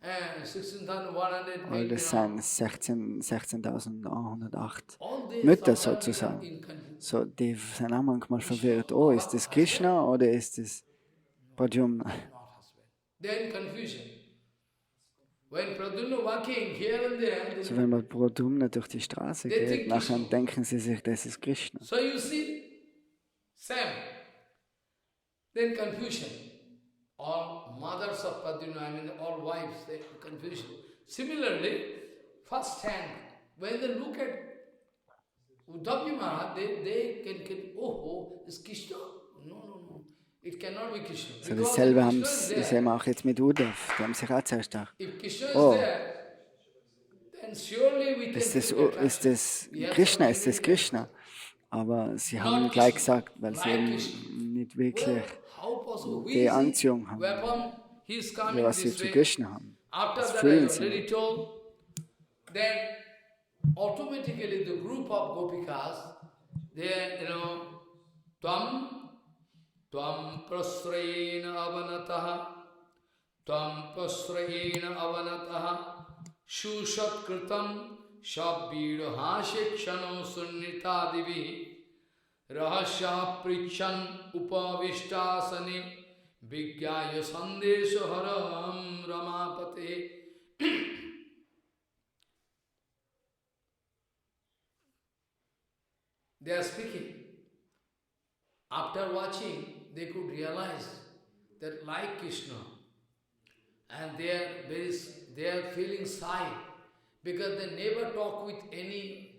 and 16,108. weil das sind 16.108 All these Mütter sometimes sozusagen. become inconvenient. So, die sind auch manchmal verwirrt. Oh, ist das Krishna oder ist das Pradyumna? Not husband. They're in confusion. When Pradyumna walking here and there, So, wenn man Pradyumna durch die Straße geht, nachher denken sie sich, das ist Krishna. so you see, same. Then confusion. All mothers of Pradyumna, I mean all wives, they confusion. Similarly, first hand, when they look at Uddhavji Maharaj, they can oh, is Krishna? No. It cannot be Krishna. So, Because dasselbe if haben Krishna is sie, there, sehen wir auch jetzt mit Uddhav. Die haben sich auch zuerst gedacht, if Krishna is Oh. there, then surely we can ist das, feel attraction. ist das We have Krishna, some ist das evidence. Krishna? Aber sie haben gleich gesagt, weil sie eben nicht wirklich Well, how possible? Who die is he? Anziehung haben, Whereupon he is coming was sie this zu way. Krishna haben. After Das that, I fühlen sie already nicht. told, then automatically the group of Gopikas, they, Tvam prasrayena avanataha, shushat kritam shabbiro hashekshano sunnita divi, Rahasya prichan upavishtasane Vigyaya sandesha haram ramapate. They are speaking. After watching, they could realize that like Krishna, and they are feeling shy because they never talk with any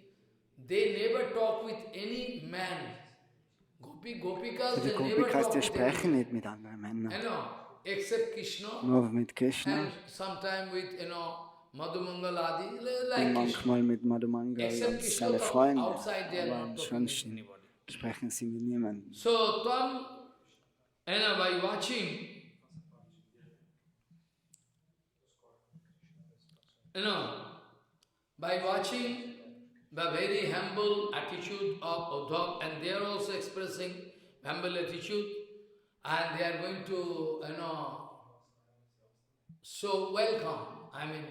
man. Gopikas, Die they never Gopikas, talk die with sprechen anyone. nicht mit anderen Männern, Except Krishna nur mit Krishna and sometime with Madhumangaladi, und like Krishna. manchmal mit Madhumangal Except als Krishna seine talk, Freunde, outside they are aber not talking with ansonsten anybody. sprechen sie mit niemandem. So, by watching, by watching the very humble attitude of Uddhav, and they are also expressing humble attitude, and they are going to, so welcome. I mean,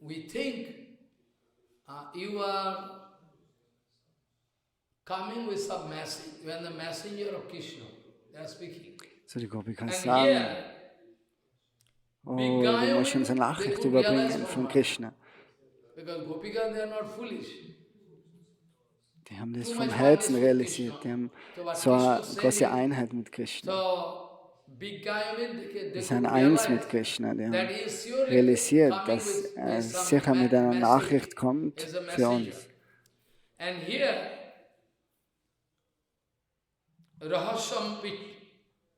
we think you are coming with some message, when the messenger of Krishna, they are speaking. So die Gopikas And sagen, here, oh, du musst uns eine Nachricht überbringen von Krishna. because Gopikas, they are not foolish. Die haben das vom Herzen realisiert, die haben so eine große Einheit mit Krishna. So, big guy, they Die could sind eins mit realize Krishna, die that haben he is surely realisiert, coming dass with er some sicher mit einer message, Nachricht kommt is a für messenger. uns. And here,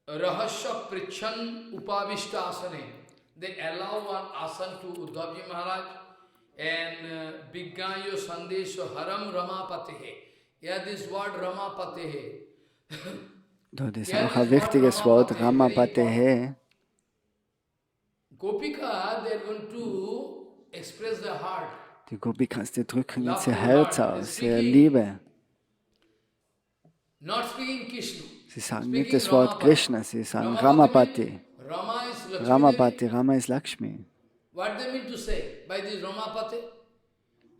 Rahasya Prichan Upavishta Asane. They allow one asan to Uddhavji Maharaj and Biggayo Sandesha Haram Ramapatehe. Here this word Ramapatehe. Dort ist auch ein wichtiges Wort, Ramapatehe. Gopika, they are going to express their heart. Die Gopikas, die drücken jetzt ihr Herz aus, ihre Liebe. Not speaking Krishna. Sie sagen nicht das Wort Krishna, sie sagen Ramapati. Rama is Lakshmi. Ramapati, Rama ist Lakshmi. What they mean to say by this Ramapati?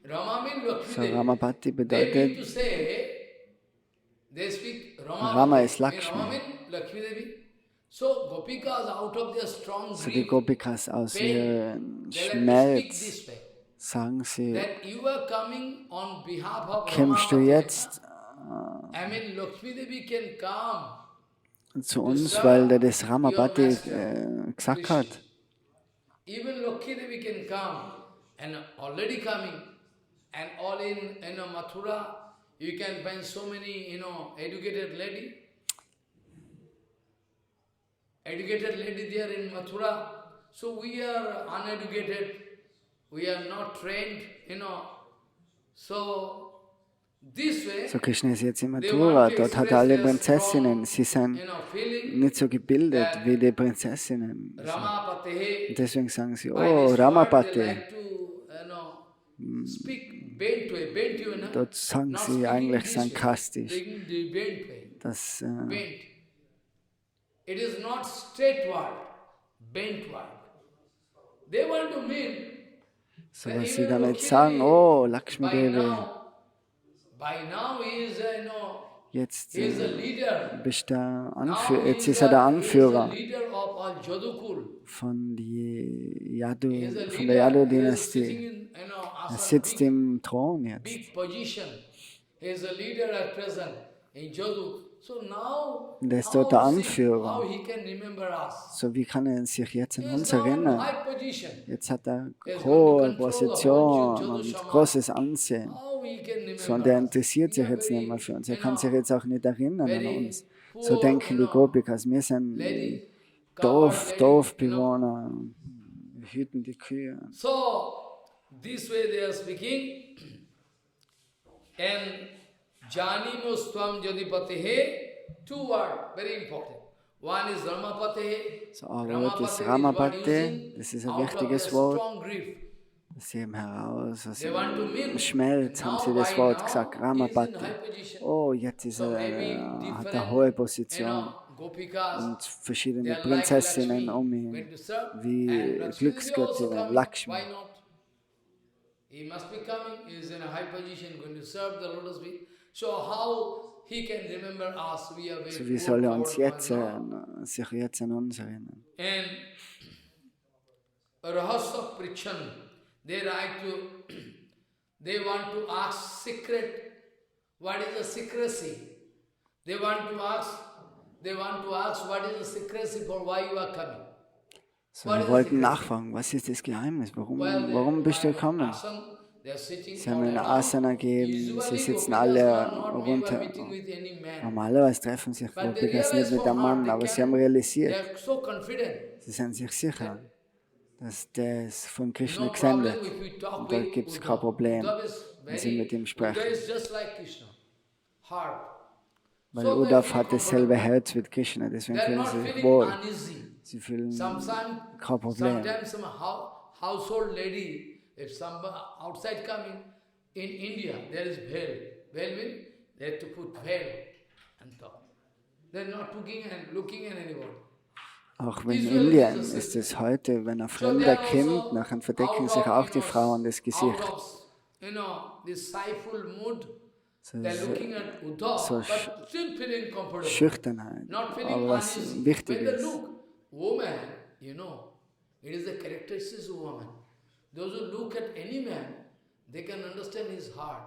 Rama means Lakshmi So Devi. Ramapati They mean bedeutet, to say, they speak Rama is Lakshmi. Rama means Lakshmi Devi. So Gopikas out of their strong so die grief, Gopikas aus ihrem they like to speak Schmerz this way. sagen sie, That you are coming on behalf of kämpfst du Ramapati. jetzt I mean, Lakshmi Devi can come. zu uns, weil der das Ramapati gesagt hat. Even Lakshmi Devi can come and already coming. And all in Mathura, you can find so many, educated lady. Educated lady there in Mathura. So we are uneducated. We are not trained, So this way, So Krishna ist jetzt in Mathura, dort hat er alle Prinzessinnen, sie sind nicht so gebildet wie die Prinzessinnen. Ramapatehe. Und deswegen sagen sie, By oh, this word, they Ramapati. like to, speak bent way, Dort sagen not sie speaking eigentlich this way, sarkastisch, speaking the bent way, dass bent. It is not straight word, bent word. They want to mean so that was sie even damit Lakshmi sagen, Devi, oh, Lakshmi Devi, by now he is, jetzt he is a leader. bist der Now Anführer, he jetzt is ist er der a Anführer leader of all Jadukul. von He is a der leader. He is Yadu-Dynastie. sitting in, Er Asana, sitzt big, im Thron jetzt. big position. He is a leader at present in Jaduk. So now, Und er ist dort der how Anführer. he can remember us? So wie kann er sich jetzt an He uns is now in erinnern? high position. Jetzt hat er Er ist hohe going to control the Position whole und Jadu großes Ansehen. How he can remember So, und er us? interessiert sich We are jetzt nicht very, mehr für uns. Er kann sich jetzt auch nicht erinnern an very uns. poor, So denken die Gopikas. Wir sind lady, Dorfbewohner. Wir hüten die Kühe. So, this way they are speaking. And Janimo Swam Jadipatehe, two words, very important. One is Ramapatehe. So, ein Wort ist Ramapate. Das ist ein wichtiges Wort. Strong grief. Sie haben heraus, aus They want to mean, dem Schmerz haben sie das Wort gesagt, Ramapati. Oh, jetzt ist hat er hohe Position Gopikas, und verschiedene they are like Prinzessinnen Lakshmi, um ihn, going to serve. wie And Lakshmi Devi also Glücksgöttinnen, coming. Lakshmi. Why not? He must be coming. He is in a high position, going to serve the lotus feet. So how he can remember us. We are So very wie soll er uns poor jetzt, right now. sich jetzt an uns erinnern? And Rahasya Prichan, they write to, they want to ask secret, what is the secrecy? They want to ask what is the secrecy for why you are coming. So, wir wollten nachfragen, was ist das Geheimnis? Warum bist du gekommen? Sie haben eine Asana gegeben, sie sitzen alle runter. Normalerweise treffen sich Gopikas nicht mit einem Mann, aber sie haben realisiert, sie sind sich sicher, dass das von Krishna gesendet ist. Und da gibt es kein Problem, wenn sie mit ihm sprechen. Weil Uddhav hat dasselbe Herz wie Krishna, deswegen fühlen sie sich wohl. Sie fühlen kein Problem. Sometimes some household lady, if somebody outside coming, in India there is veil. Veil means they have to put veil and talk. They're not looking at anyone. Auch in Indien ist es heute, wenn ein Fremder kommt, nachher verdecken sich auch die Frauen das Gesicht. So Schüchternheit. Aber was wichtig ist, woman, it is the characteristics of woman. Those who look at any man, they can understand his heart.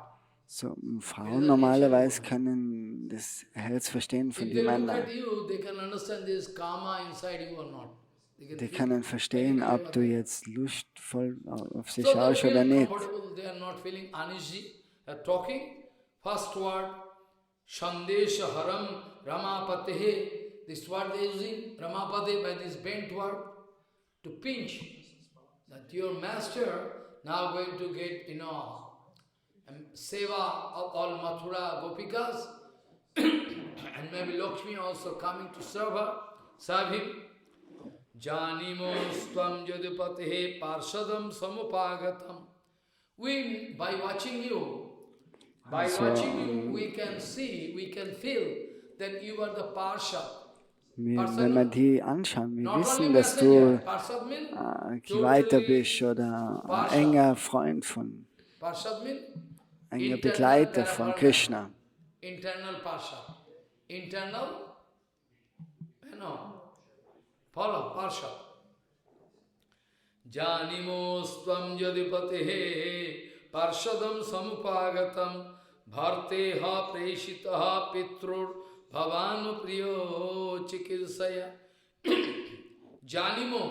So, Frauen normalerweise können das Herz verstehen von den Männern. Die können verstehen, ob du jetzt lustvoll auf sie schaust oder nicht. First word, Shandesha Haram Ramapatehe. This word they are using, Ramapade, by this bent word, to pinch. That your master now going to get, seva of all Mathura Gopikas, and maybe Lakshmi also coming to serve him. Janimos tvam yadipatehe parshadam samupagatam. We, by watching you, we can see, we can feel that you are the Parshad. Wenn wir die anschauen, wir wissen, dass du Geweihter bist oder ein enger Freund von, enger Begleiter von Krishna. Internal Parshad. Follow Parshad. Janimos tvam yadipatehe parshadam samupagatam bharteha preshitaha pitrur bhavanu priyo chikirsaya. Janimo,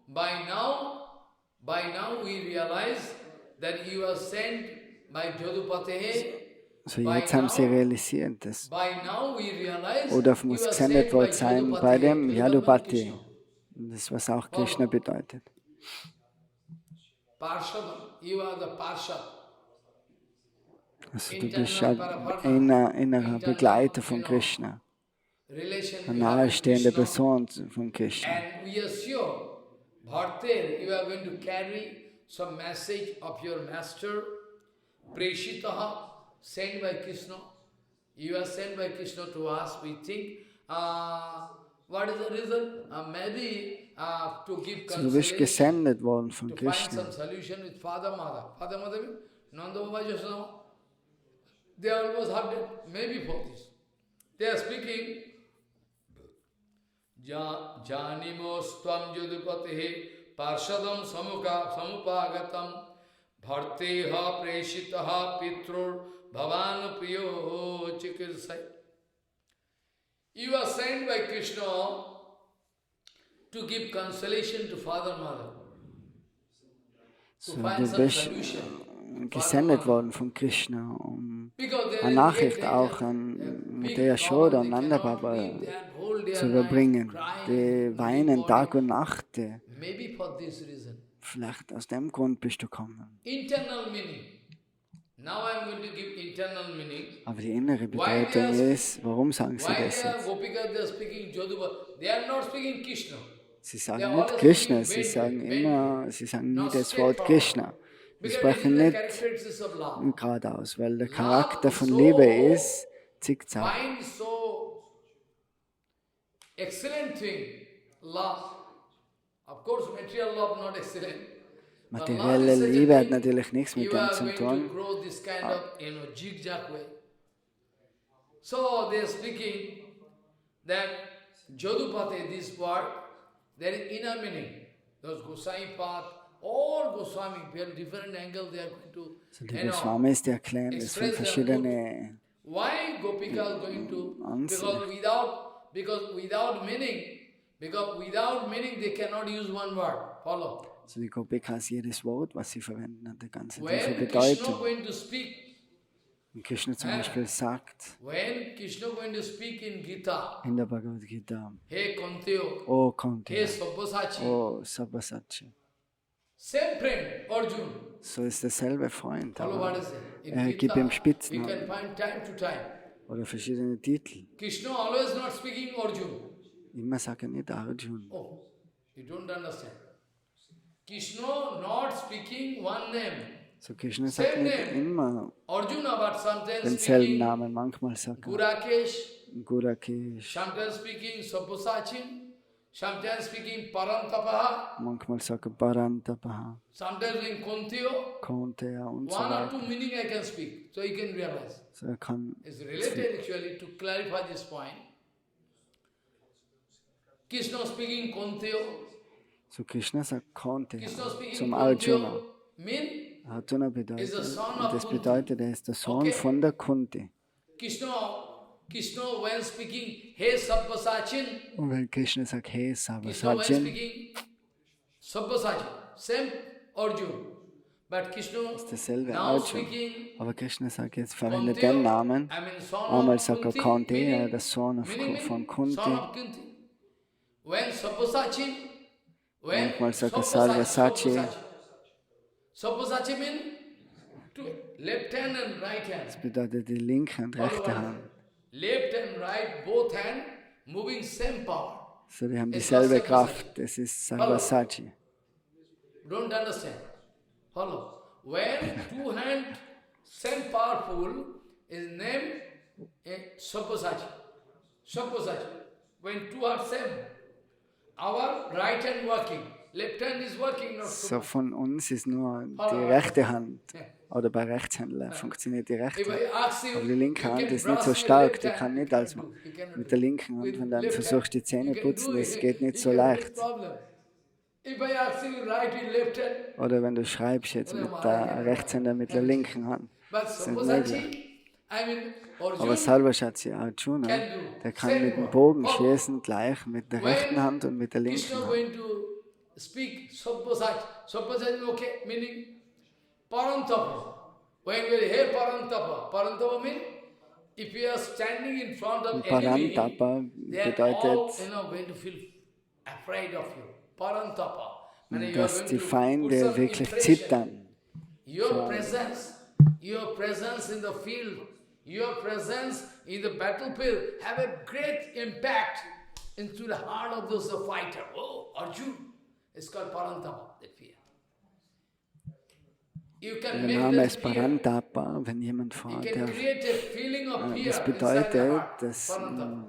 by now we realize that you are sent by Jadupatehe. So jetzt haben sie realisiert, dass Uddhav muss gesendet worden sein bei dem Yadupati. Das, was auch Krishna bedeutet. Also du bist ein innerer Begleiter von Krishna, eine nahestehende Person von Krishna. And we are sure, Bhartir, you are going to carry some message of your master, Preshitaha, sent by Krishna. You are sent by Krishna to us. We think, what is the reason? Maybe to give So, du bist gesendet worden von to find Krishna. some solution with Father Mother. Father Mother means Nanda Baba Jasnava. They almost have that, maybe for this. They are speaking, Janimos tvam yadupatehe parshadam samupagatam bharteha preshitaha pitrur bhavan priyo chikirsai. You are sent by Krishna to give consolation to Father Mother. So, du bist gesendet worden von Krishna, eine Nachricht auch an Mutter Yashoda und Nanda Baba zu überbringen. Die weinen Tag und Nacht. Vielleicht aus dem Grund bist du gekommen. Aber die innere Bedeutung ist, warum sagen sie das jetzt? Sie sagen nicht Krishna, sie sagen nie das Wort Krishna. Sie sprechen nicht geradeaus, weil der Charakter von Liebe ist zickzack. Materielle Liebe hat natürlich nichts mit dem zu tun. So they are speaking that Jadupate, this word, there is inner meaning. Those Goswami path, all Goswami, different angle they are going to, So die Goswamis, die erklären das von express their mood. verschiedenen Why Gopika is going to? Ansichten. Because without meaning they cannot use one word. Follow. So die Gopikas, jedes Wort, was sie verwenden, hat eine ganz tiefe When Krishna Bedeutung. going to speak, Und Krishna zum Beispiel sagt when Krishna going to speak in Gita, in der Bhagavad Gita, Hey Kuntiyo, O Hey Kunti, Sabbasachi, O Sabbasachi. same friend, Arjun. So ist derselbe Freund, Follow what aber is it? In gibt ihm Gita, we Spitznamen can find time to time. oder verschiedene Titel. Krishna always not speaking Arjun. Immer sagt er nicht Arjun. Oh, you don't understand. Krishna not speaking one name. So Krishna sagt Same nicht name. immer Arjuna, but sometimes denselben speaking Namen. Manchmal sagt er Gurakesh, Gurakesh, sometimes speaking Sabasachin, sometimes speaking Parantapaha, manchmal sagt er Parantapaha, sometimes in Kuntiyo. Konteya und so One or two weiter. meaning I can speak, so you can realize. So er kann It's related actually to clarify this point. Krishna speaking Kuntiyo. so Krishna sagt Konteya Krishna speaking zum Arjuna. Kuntiyo mean Arjuna bedeutet, is the son und of das Kunti. bedeutet, er ist der Sohn Okay. von der Kunti. Krishna when speaking Hey Sabasachin, Und wenn Krishna sagt, hey Krishna when Sabasachin, speaking Sabasachin, same Arjun. But Krishna ist derselbe now Arjun. speaking Aber Krishna sagt, jetzt verwendet Kuntiyo, den Namen. I mean son Einmal of sagt er Kunti, Konteya, meaning- der Sohn meaning von son Kunti. of Kunti. When Sabasachin, when Manchmal sagt er Sarvasachi. Sabasachin means two, left hand and right hand. Das bedeutet die linke und rechte Hand. Left and right, both hand, moving same power. So, die haben It's dieselbe not Kraft. Das ist Sarvasachi. Don't understand. Follow. When two hand, same powerful, is named Sabbasachi. Sabbasachi. When two are same, our right hand working, left hand is working, not So, so. von uns ist nur die rechte Hand. Oder bei Rechtshändlern funktioniert die rechte If Hand. I ask you, Aber die linke you Hand can ist nicht brush so with stark. left Die hand, kann you nicht als cannot do. You cannot mit do. der linken Hand, With wenn du left versuchst, die hand, Zähne you can putzen, do das it. geht nicht You so can do it, leicht. problem. If I ask you right with left hand, Oder wenn du schreibst jetzt mit der Rechtshänder mit der linken Hand. but Das ist nicht möglich. Sabbasachi, I mean, Aber Arjun, Sarvashachi Arjuna, der kann mit dem Bogen schießen gleich mit der rechten Hand und mit der linken Krishna Hand. going to speak Sabbasachi. Sabbasachi, okay, meaning Parantapa. When we hear Parantapa, Parantapa means if you are standing in front of enemy, Parantapa they are all, bedeutet, going to feel afraid of you. Parantapa. Meaning you are dass going die to put Feinde some wirklich impression. zittern. Your presence in the field, your presence in the battlefield have a great impact into the heart of those fighter. Oh, Arjun, it's called Parantapa, that fear. You can Der make Name that ist fear. Parantapa, wenn jemand You vor can der create a feeling of fear das inside the bedeutet, heart. dass Parantapa.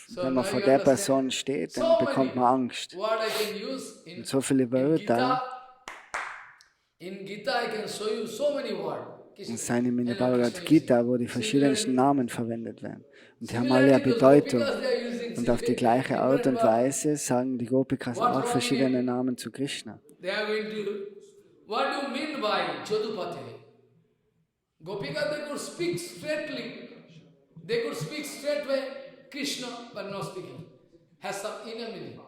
So wenn now man vor you der understand. Person steht, So dann bekommt many man Angst. word I can use in, Und so viele in Wörter, Gita. In Gita I can show you so many words. und seien in der And now Bhagavad Krishna Gita, using. wo die verschiedensten Namen verwendet werden. Und die haben Similarly, alle eine those Bedeutung. Gopikas, they are using Und auf die gleiche Art und Weise sagen die Gopikas auch verschiedene Namen zu Krishna. They are going to. What do you mean by Jadupate? Gopika, they could speak straightly. They could speak straightway Krishna, but not speaking. Has some inner meaning.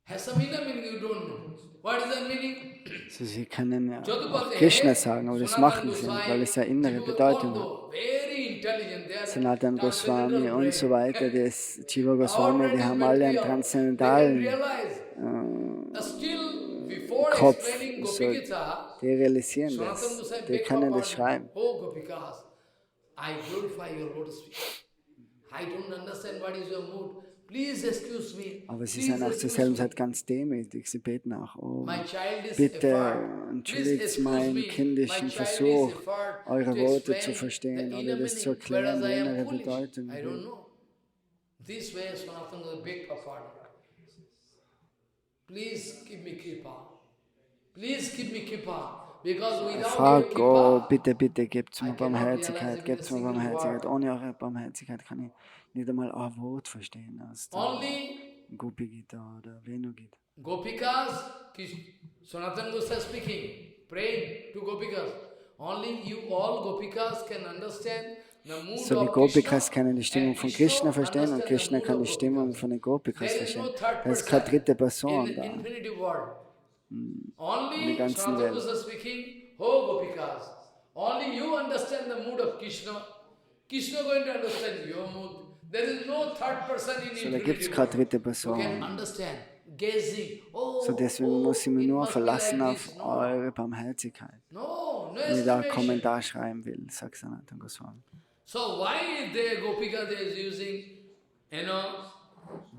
Has some inner meaning you don't know. What is that meaning? Also sie können ja auch Jadupate, Krishna sagen, aber das Sanatana machen sie nicht, Goswami, weil es ja innere people, Bedeutung hat. although very intelligent, they are Sanatan Goswami transcendental und so brain. weiter, das Jiva Goswami, Our die brain haben is alle very einen clear. transzendentalen They can realize. Still, before Kopf. explaining So, Gopikita, die realisieren Sanatana das, Goswami die beg können for das pardon. schreiben. Oh Gopikas, I glorify your lotus feet. I don't understand what is your mood. Please excuse me. Aber sie Please sind auch zur excuse selben me. Zeit ganz demütig. Sie beten auch, oh, My child is bitte effort. entschuldigt Please excuse meinen me. kindischen My child is Versuch, effort eure to Worte explain zu verstehen the oder inner das zu meaning, erklären, whereas die I am innere foolish. Bedeutung. I don't know. This way Sanatana was beg for pardon. Please give me kripa. Please give me kripa. Frag, oh, bitte, bitte, gebt's mir Barmherzigkeit, gebt's mir Barmherzigkeit. Ohne eure Barmherzigkeit kann ich nicht einmal ein Wort verstehen aus der Gopi Gita oder Venu Gita. Gopikas, Sanatana Goswami speaking, praying to Gopikas. Only you all Gopikas can understand the mood So wie of Gopikas Krishna, können die Stimmung and von Krishna verstehen und Krishna Krishna understands the kann mood die of Stimmung Gopikas. von den Gopikas There is verstehen. no third Da ist keine person dritte Person in the da. infinity world. In der Only ganzen Sanatana Welt. Goswami speaking, oh Gopikas, only you understand the mood of Krishna. Krishna going to understand your mood. There is no third person in So, da gibt es infinity keine world dritte who can Person. understand, gazing. Oh, So deswegen muss ich mich it nur must be verlassen like auf this. No, eure Barmherzigkeit. no Wenn ich da einen estimation. Kommentar schreiben will, sagt Sanatana Goswami. So why is there Gopika they is using,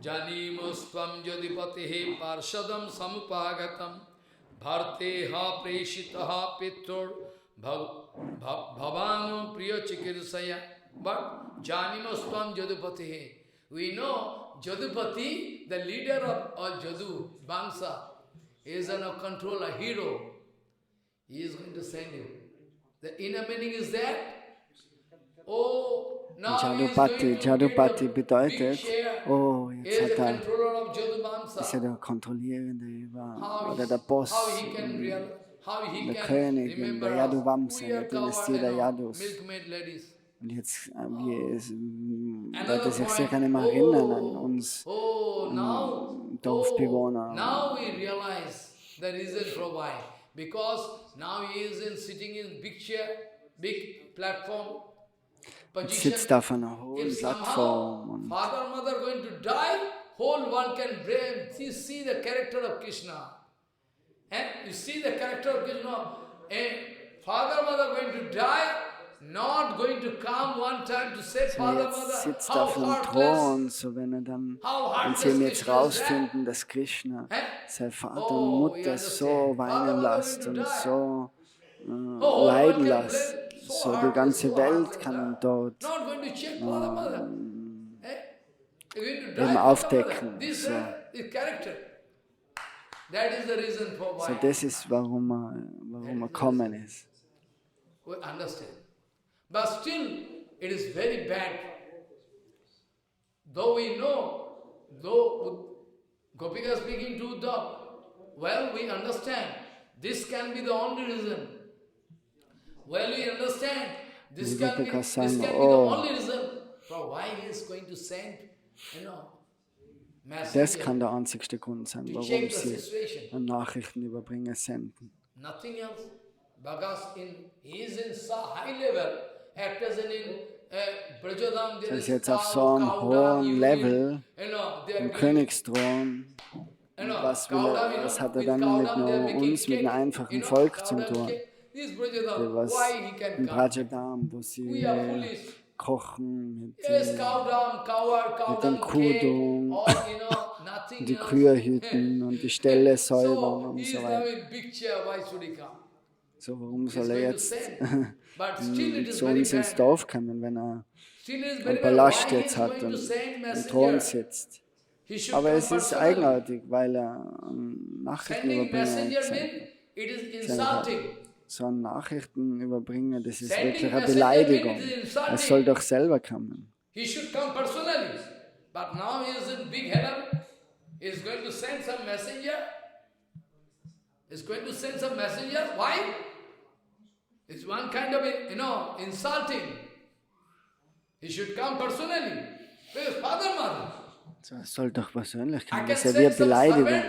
Janimostvam Jadipatihe Parshadam Samupagatam Bharteha Preshitaha Pitur Bhavano Priya Chikirsaya. But Janimostvam Jadupatihe. We know Jadupati, the leader of all Jadu, Bangsa, is a controller, hero. He is going to send you. The inner meaning is that, oh, now he is going to Jadupati get a big bedeutet, share. oh, He jetzt is hat the er, controller of ist er Jadubamsa. der Kontrollierende über, How oder der Boss, he can der König in remember der us. Yaduvamsa, We in are der Dynastie der Yadus. milkmaid ladies. Und jetzt wird er Another sich point, sicher nicht mehr erinnern an uns now Dorfbewohner. we realize the reason for why. Because now he is sitting in big chair, big platform, Jetzt position. sitzt er auf einer hohen If Plattform somehow und father mother going to die, whole world can see the character of Krishna. And you see the character of Krishna. And father mother going to die, not going to come one time to say, so father jetzt mother, sitzt er how auf einem heartless. Thron, so wenn er dann, How wenn heartless sie ihn jetzt Krishna is rausfinden, dass Krishna that. sein Vater Oh, und you Mutter understand. so Father, weinen mother lässt going to und die. so whole leiden world can lässt. blame. So So die heartless, ganze so Welt heartless, kann huh? ihn dort Not going to check father mother. You're going to die, eben father, aufdecken. mother. This So. is character. That is the reason for why. So das ist, warum er kommen ist. We understand. But still, it is very bad. Though we know, though Gopika speaking to Uddhav, well, we understand. This can be the only reason. Well, we understand. This Die can be, Gopikas this sagen, can be the oh, only reason for why he is going to send, das messenger kann der einzigste Grund sein, to warum check the sie situation. Nachrichten überbringen, senden. Nothing else. Because he is in so high level, at present in Brajadam, there Das is ist jetzt auf cow, so einem cow dung, hohen urine, Level, they are im giving, Königsthron. Was, was hat er dann mit nur uns, mit einem einfachen Volk zu tun? Was in Brajadam, wo sie kochen mit dem Kuhdung, die Kühe hüten und die Ställe säubern und so weiter. So, warum soll er jetzt zu uns ins Dorf kommen, wenn er einen Palast jetzt hat und am Thron sitzt? Aber es ist eigenartig, weil er Nachrichtenüberbringer hat. So ein Nachrichtenüberbringer, das ist wirklich eine Beleidigung. Er soll doch selber kommen. He should come personally. But now he is in big heaven. He is going to send some messenger. He is going to send some messenger. Why? It's one kind of, insulting. He should come personally. Because father, mother. So, er soll doch persönlich kommen. Das ist ja wie eine Beleidigung.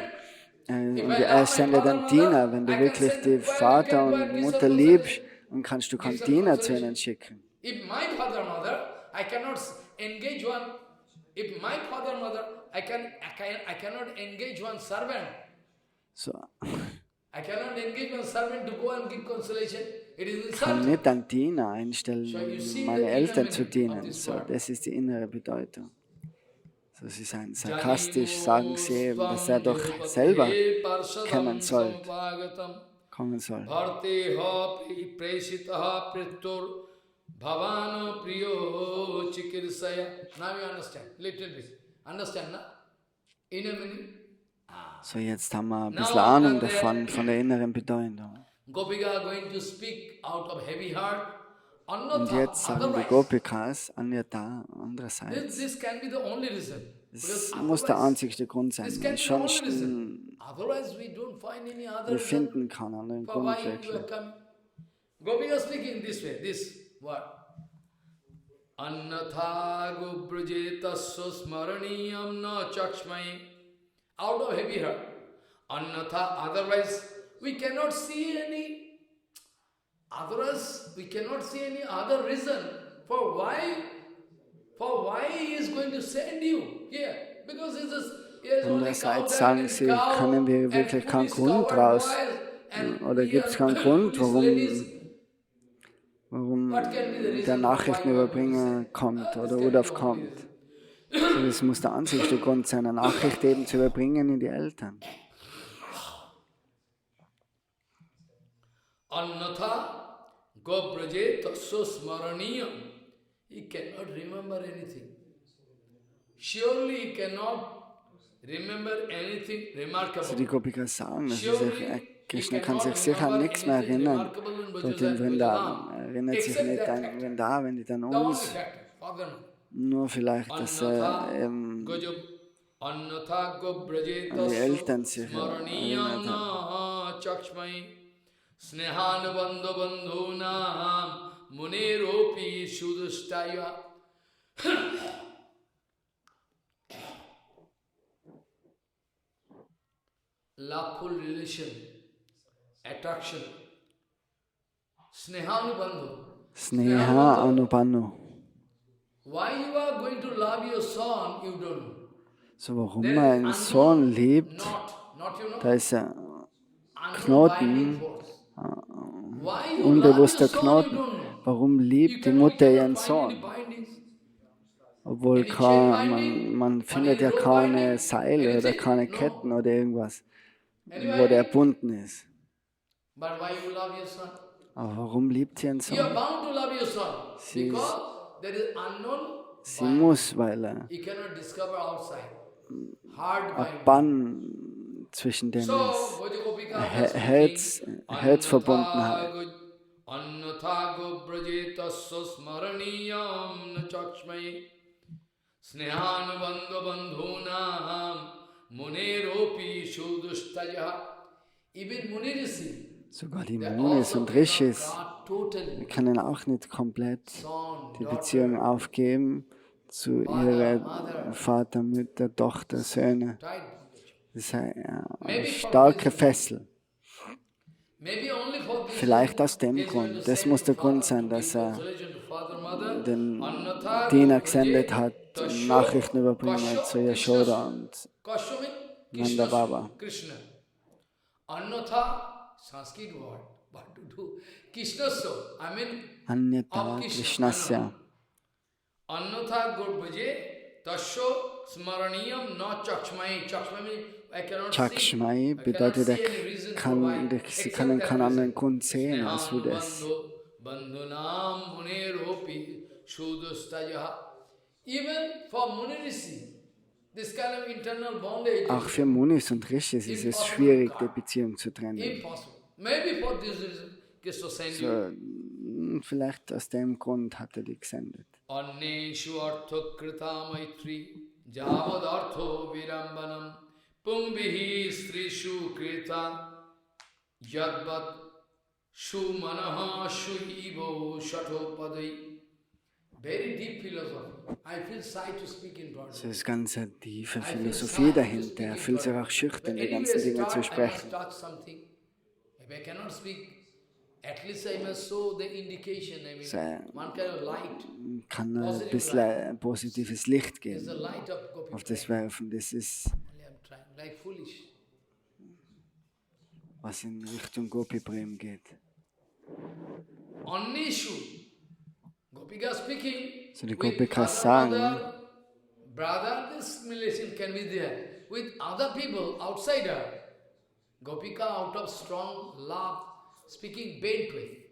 Und er sendet einen Diener. Wenn du wirklich die Vater und Mutter liebst, dann kannst du keinen Diener zu ihnen schicken. If my father, mother, I cannot engage one. If my father, mother, I cannot engage one servant. So. I cannot engage one servant to go and give consolation. It is Ich kann insulting. nicht einen Diener einstellen, meine Eltern zu dienen. So, das ist die innere Bedeutung. So, sie sind sarkastisch, sagen sie eben, dass er doch selber kommen soll. Kommen soll. Bhavano priyo chikirsaya. Now you understand, little bit. Understand, na? Inner meaning? So, jetzt haben wir ein bisschen Ahnung davon, von der inneren Bedeutung. Gopika going to speak out of heavy heart. Und Annatha, jetzt sagen die otherwise, Gopikas, Anyata, andererseits, this can be the only reason. das Because muss der otherwise, einzigste Grund sein. this can be the only reason. Ansonsten, Otherwise, we don't find any other wir reason finden keinen anderen for Grund why you wirklich. are coming. Gopika speaking this way, this word. Annatha gubrajetasya smaraniyam na chakshmai. Out of heavy heart. Annatha, otherwise we cannot see any other reason for why he is going to send you here. Because he has only cow Andererseits dung sagen and sie, cow können wir and wirklich keinen foolish Grund cow draus, and boys and oder gibt es keinen Grund, foolish warum What can be the reason der for why you are Nachrichtenüberbringer going to kommt say? oder This can be Rudolf the only kommt. reason. So, das muss der einzigste Grund sein, eine Nachricht eben zu überbringen in die Eltern. Annatha gobraje tasya smaraniyam. He cannot remember anything. Surely he cannot remember anything Also die remarkable. Gopikas sagen, dass Surely Krishna kann sich sicher an nichts mehr erinnern. Dort in Vrindavan erinnert sich nicht an Vrindavan, nicht an The only uns. fact, Father. Nur vielleicht, dass er an die Eltern sich erinnert hat. Snehan bandhu bandhunam muneropi sudustaya. Loveful relation, attraction. Snehanu bandhu. Sneha Anubanu. Why you are going to love your son, you don't know. So, warum er einen Sohn liebt, da ist ein Knoten, unbewusster Knoten. Warum liebt die Mutter ihren Sohn? Obwohl man findet ja keine Seile oder keine Ketten oder irgendwas, wo der gebunden ist. Aber warum liebt sie ihren Sohn? Sie muss, weil er ein Bann zwischen denen ist. Herzverbundenheit. Snehan bandhu bandhunam muneropi sudustaya. Even Munirisi, Sogar die Munis und Rishis können auch nicht komplett die Beziehung aufgeben zu ihrer Vater, Mutter, Tochter, Söhne. Das ist eine starke Fessel. Vielleicht aus dem Grund. Das muss der Grund sein, dass er den Diener gesendet hat, Nachrichtenüberbringer zu Yashoda und Nanda Baba. Anyata Krishnasya. Annatha Gurbaje Tasho Smaraniyam na Chakshmai. Chakshmai bedeutet, sie können keinen anderen Grund sehen als wie das. Bandhunam muneropi sudustaya. Even for Munirisi, this kind of internal bondage. Auch für Munis und Rishis ist es schwierig, die Beziehung zu trennen. Impossible. Maybe for this reason, Krishna sent you. Vielleicht aus dem Grund hat er die gesendet. Anneshu artho krita maitri javad artho virambanam pungbihi strishu krita yadvat shumanaha shuivo shatopadai. Very deep philosophy. I feel shy to speak in front of So ist ganz eine tiefe Philosophie dahinter. Er fühlt sich auch schüchtern, die ganzen Dinge zu sprechen. If I cannot speak, at least I must show the indication. I mean, one kind of light. Kann ein bisschen ein positives Licht There's geben, the light of Gopi. auf das werfen. Das ist, Only I'm trying, like foolish. was in Richtung Gopi Prem geht. Anneshu. Gopika speaking. So die with Gopikas other sagen, brother, this relation can be there. With other people, outsider. Gopika out of strong love, speaking bent way.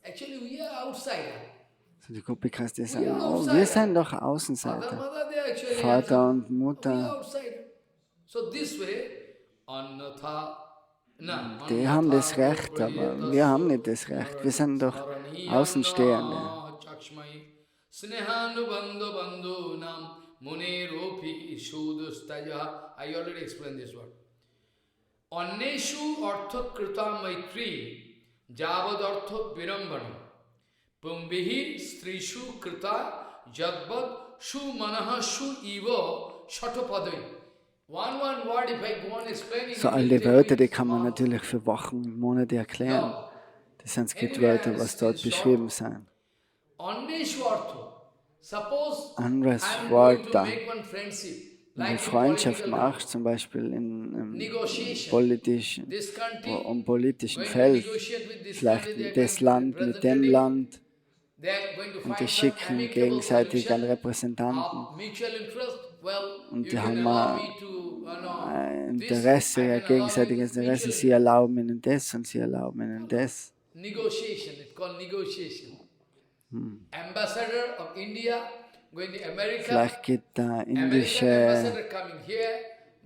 Actually, we are outsider. so die Gopikas, die sagen, oh, wir sind doch Father, Außenseiter. mother, they are actually Vater und we are Mutter. outsider. So this way, Annatha die haben das Recht, aber wir haben nicht das Recht. Wir sind doch Außenstehende. Snehanu bandhu nam muneropi shudustaja. I already explained this word. Anneshu artha krita maitri javad artha virambana pumbihi strishu krita jadvad shu manaha shu ivo shatapadai. One word, if I go on explaining. So all die Wörter, die kann man natürlich für Wochen und Monate erklären. Die Sanskrit-Wörter, was dort beschrieben sind. Anderes Wort da. Wenn du Freundschaft machst, zum Beispiel im politischen Feld, vielleicht das Land mit dem Land, und die schicken gegenseitig einen Repräsentanten. Und die haben ein Interesse, ein gegenseitiges Interesse. Sie erlauben ihnen das und sie erlauben ihnen das. Negotiation, it's called negotiation. Ambassador of India going to America. Vielleicht geht der American indische ambassador coming here,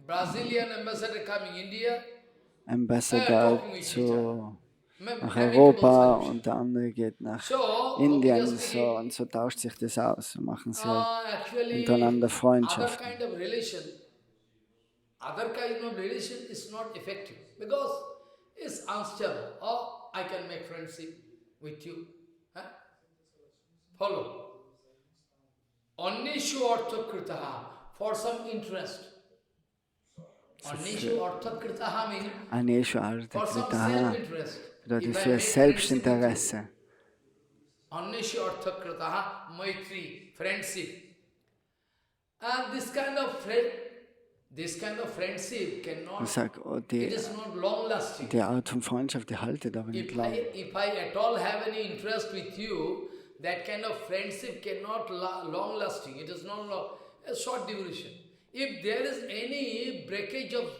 Brazilian ambassador coming India. Ambassador nach Europa und der andere geht nach Indien und so tauscht sich das aus und machen sie untereinander Freundschaften. Other kind of relation is not effective because it's unstable. Oh, I can make friendship with you. Huh? Follow. Anneshu arthakritaha, for some interest. Anneshu arthakritaha means Aneshu for some arthakritaha self-interest. bedeutet für Selbstinteresse. Anneshu arthakritaha, maitri, friendship. And this kind of friendship cannot, Ich sage, oh, it is not long-lasting. die Art von Freundschaft, die haltet aber nicht lang. If I at all have any interest with you, that kind of friendship cannot long-lasting. It is not a short duration. If there is any breakage of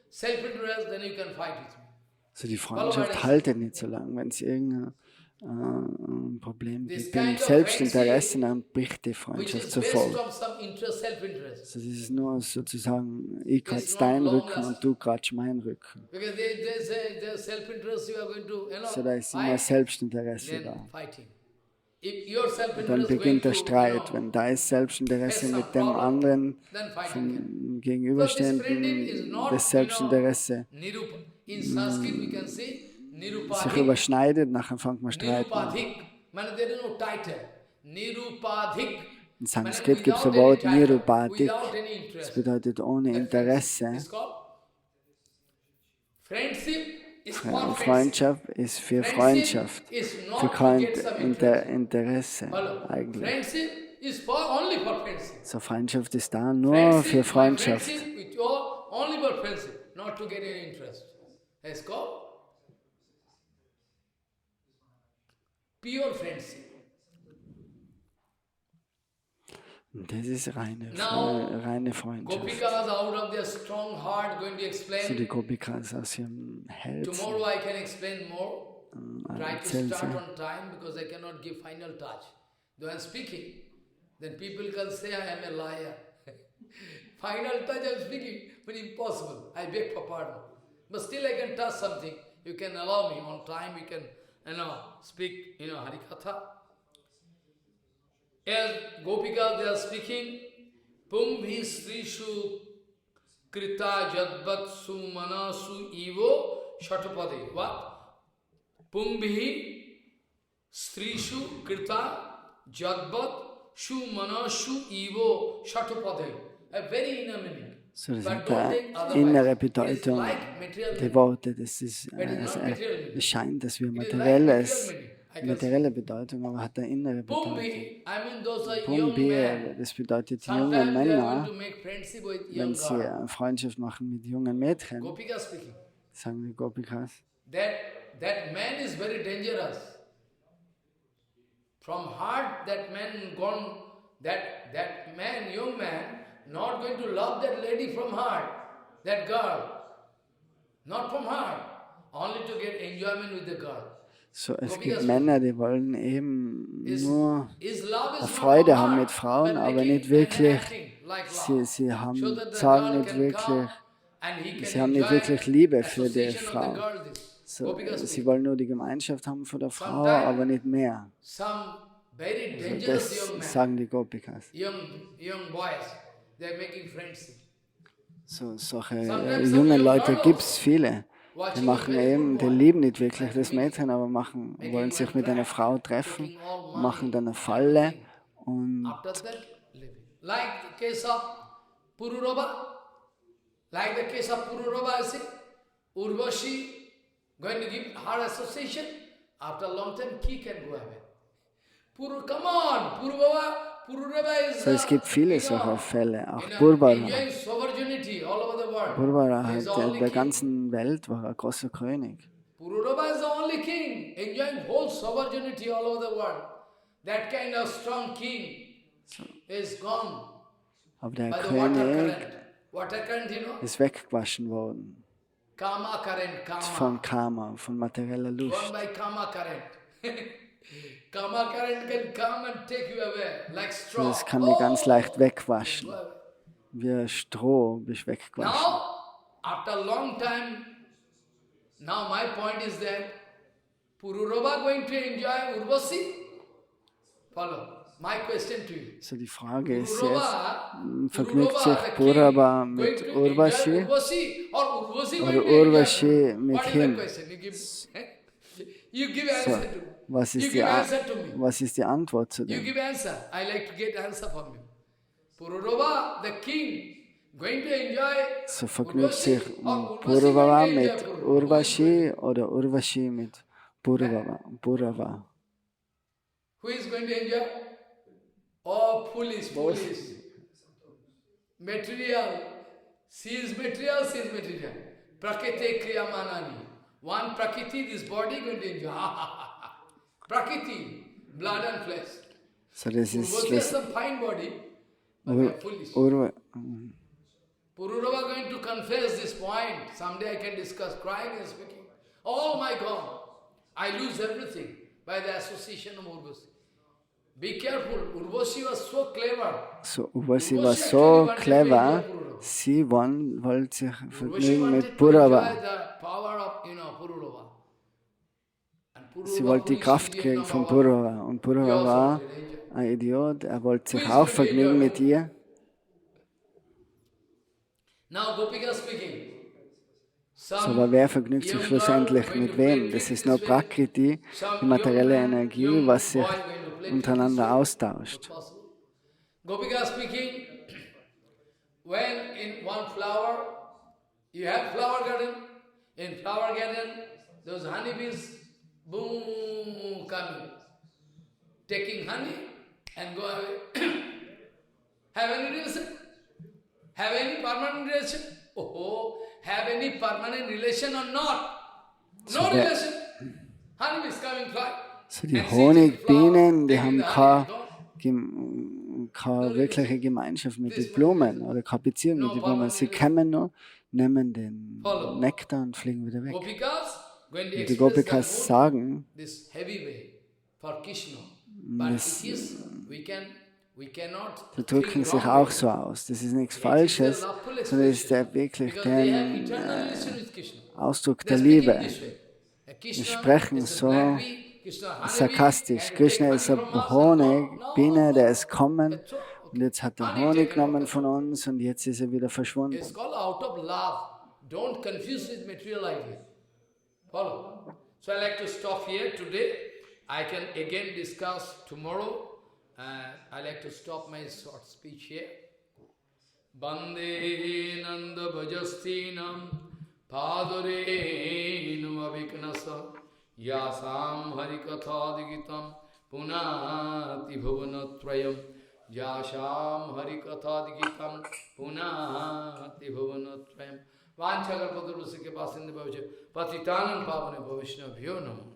self-interest, then you can fight with me. Also die Freundschaft haltet nicht so lang. Wenn es irgendein Problem gibt, dem Selbstinteresse, dann bricht die Freundschaft sofort. Also das ist nur sozusagen, ich kratze deinen Rücken und du kratzt meinen Rücken. So da ist immer Selbstinteresse da. Und dann beginnt der Streit. Wenn da ist Selbstinteresse mit dem anderen, vom Gegenüberstehenden, das Selbstinteresse sich überschneidet, nachher fängt man Streit an. In Sanskrit gibt es das Wort Nirupadik. Das bedeutet ohne Interesse. Freundschaft ist für Freundschaft, für kein Interesse eigentlich. So Freundschaft ist da nur für Freundschaft. Pure friendship. Und das ist reine Freundschaft. Gopikas out of their strong heart going to explain. So die Gopikas aus ihrem Herzen. Tomorrow I can explain more. Try to start on time because I cannot give final touch. Though I am speaking, then people can say I am a liar. Final touch I am speaking, but impossible. I beg for pardon. But still I can touch something. You can allow me on time. You can, speak, Harikatha. As Gopika, they are speaking, Pumbhi Srishu Krita Jadbatsu Manasu Ivo Shatapade. What? Pumbhi Srishu Krita Jadbatsu Manasu Ivo Shatapade. A very inner meaning. So, das hat eine innere Bedeutung. Die Worte, das ist, es scheint, dass wir materielle Bedeutung, aber hat eine innere Bedeutung. Pumbhi, das bedeutet junge Männer, wenn sie eine Freundschaft machen mit jungen Mädchen, sagen die Gopikas. That man is very dangerous. From heart, that man gone, that man, young man, not going to love that lady from heart, that girl. Not from heart, only to get enjoyment with the girl. So, es gibt Männer, die wollen eben nur Freude haben mit Frauen, aber nicht wirklich, sie sagen nicht wirklich, Sie haben nicht wirklich Liebe für die association of the Frau. girl. This So, Gopikas sie speak. wollen nur die Gemeinschaft haben von der Frau, aber nicht mehr. Some very Also dangerous young das men, sagen die Gopikas. young boys, they're making friends. So, solche Sometimes some jungen young Leute girls gibt es viele. Die watching a machen very eben, good die boy, lieben nicht wirklich like das me, Mädchen, aber making wollen sich one mit einer trap, Frau treffen, taking all machen money, dann eine Falle everything. und After that, living. Like the case of Pururava, like the case of Pururava, I see, Urvashi going to give her association. After a long time, he can go away. Come on, Pururava is so, es gibt viele you know, solcher Fälle. Auch you know, Burbara. enjoying sovereignty all over the world. Burbara He is the hat only der king. ganzen Welt war ein großer König. Pururava is the only king, enjoying whole sovereignty all over the world. That kind of strong king is gone Aber der by the water König current. Water current, you know? ist weggewaschen worden Kama current, von Kama. Karma, von materieller Gone Lust. by Kama current. Kama current can come and take you away like straw. Das kann die ganz leicht wegwaschen. Go away. Wie Stroh bist du weggewaschen. Now, after a long time, now my point is that Pururava going to enjoy Urvasi? Follow. My question to you. So, die Frage ist jetzt, Pururava, vergnügt sich the king, Pururava going mit to enjoy Urvashi Urvasi or Urvasi oder going to enjoy? Urvashi mit What is the ihm? question? You give So, answer to me. was You ist, give answer to me. was ist die Antwort zu You dem? give answer. I like to get answer from you. Pururava, the king, going to enjoy So, vergnügt sich Urvasi or Urvasi Pururava going to mit enjoy Pururava? Urvashi oder Urvashi mit Purava? Who is going to enjoy? Oh, foolish. Material. She is material. Prakriti kriyamanani. One prakriti, this body going to enjoy. Prakriti, blood and flesh. So, das ist Urvasi has das some fine body, but they are foolish. Pururava going to confess this point. Someday I can discuss, crying and speaking. Oh my God, I lose everything by the association of Urvasi. Be careful, Urvasi was so clever. So, Urvashi war so clever, sie wollte sich Urvashi vergnügen wanted mit to enjoy Purava. the power of, Pururava. And Sie Pururava, wollte die who is Kraft Indian kriegen number von one, Purava. Und he Purava also war wanted to enjoy. ein Idiot, er wollte sich Who is auch going to vergnügen enjoy? mit ihr. Now Gopika speaking. So, aber wer vergnügt sich schlussendlich mit wem? Das ist nur Prakriti, die materielle Energie, was sich untereinander austauscht. Gopika speaking, when in one flower, you have flower garden, in flower garden, those honeybees, boom, coming, taking honey and go away. Have any relation? Have any permanent relation? Oh, have any permanent relation or not? No relation. Honeybees coming fly. So, die and sitting in the flower, Honigbienen, die taking haben the honey, keine wirkliche Gemeinschaft mit den Blumen oder keine Beziehung mit den Blumen. Sie kommen nur, nehmen den Nektar und fliegen wieder weg. Gopikas, when they Und die express Gopikas their mood, sagen, this heavy way for Krishna. But it is, we cannot sie drücken think sich wrong auch way. so aus. Das ist nichts It is Falsches, a loveful sondern es ist expression, wirklich because they have der eternal relation with Krishna. Ausdruck der They're speaking Liebe. this way. Krishna Wir sprechen is a so black bee, Krishna honey bee, sarkastisch. and Krishna take ist honey eine from us and Honigbiene, no, der ist gekommen that's all. und jetzt hat er Honey Honig taken out genommen of von uns und jetzt ist er wieder verschwunden. It's called out of love. Don't confuse with material idea. Follow. So I like to stop here today. I can again discuss tomorrow. I like to stop my short speech here. Bande Nanda Bhajastinam Padorenum Aviknasa Yasam Harikathadigitam Punati Bhuvanatrayam Yasham Harikathadigitam Punati Bhuvanatrayam Vanchagar Padurvasike Pasinde Bhavche Patitanam Pavane Bhavishnabhyo Namo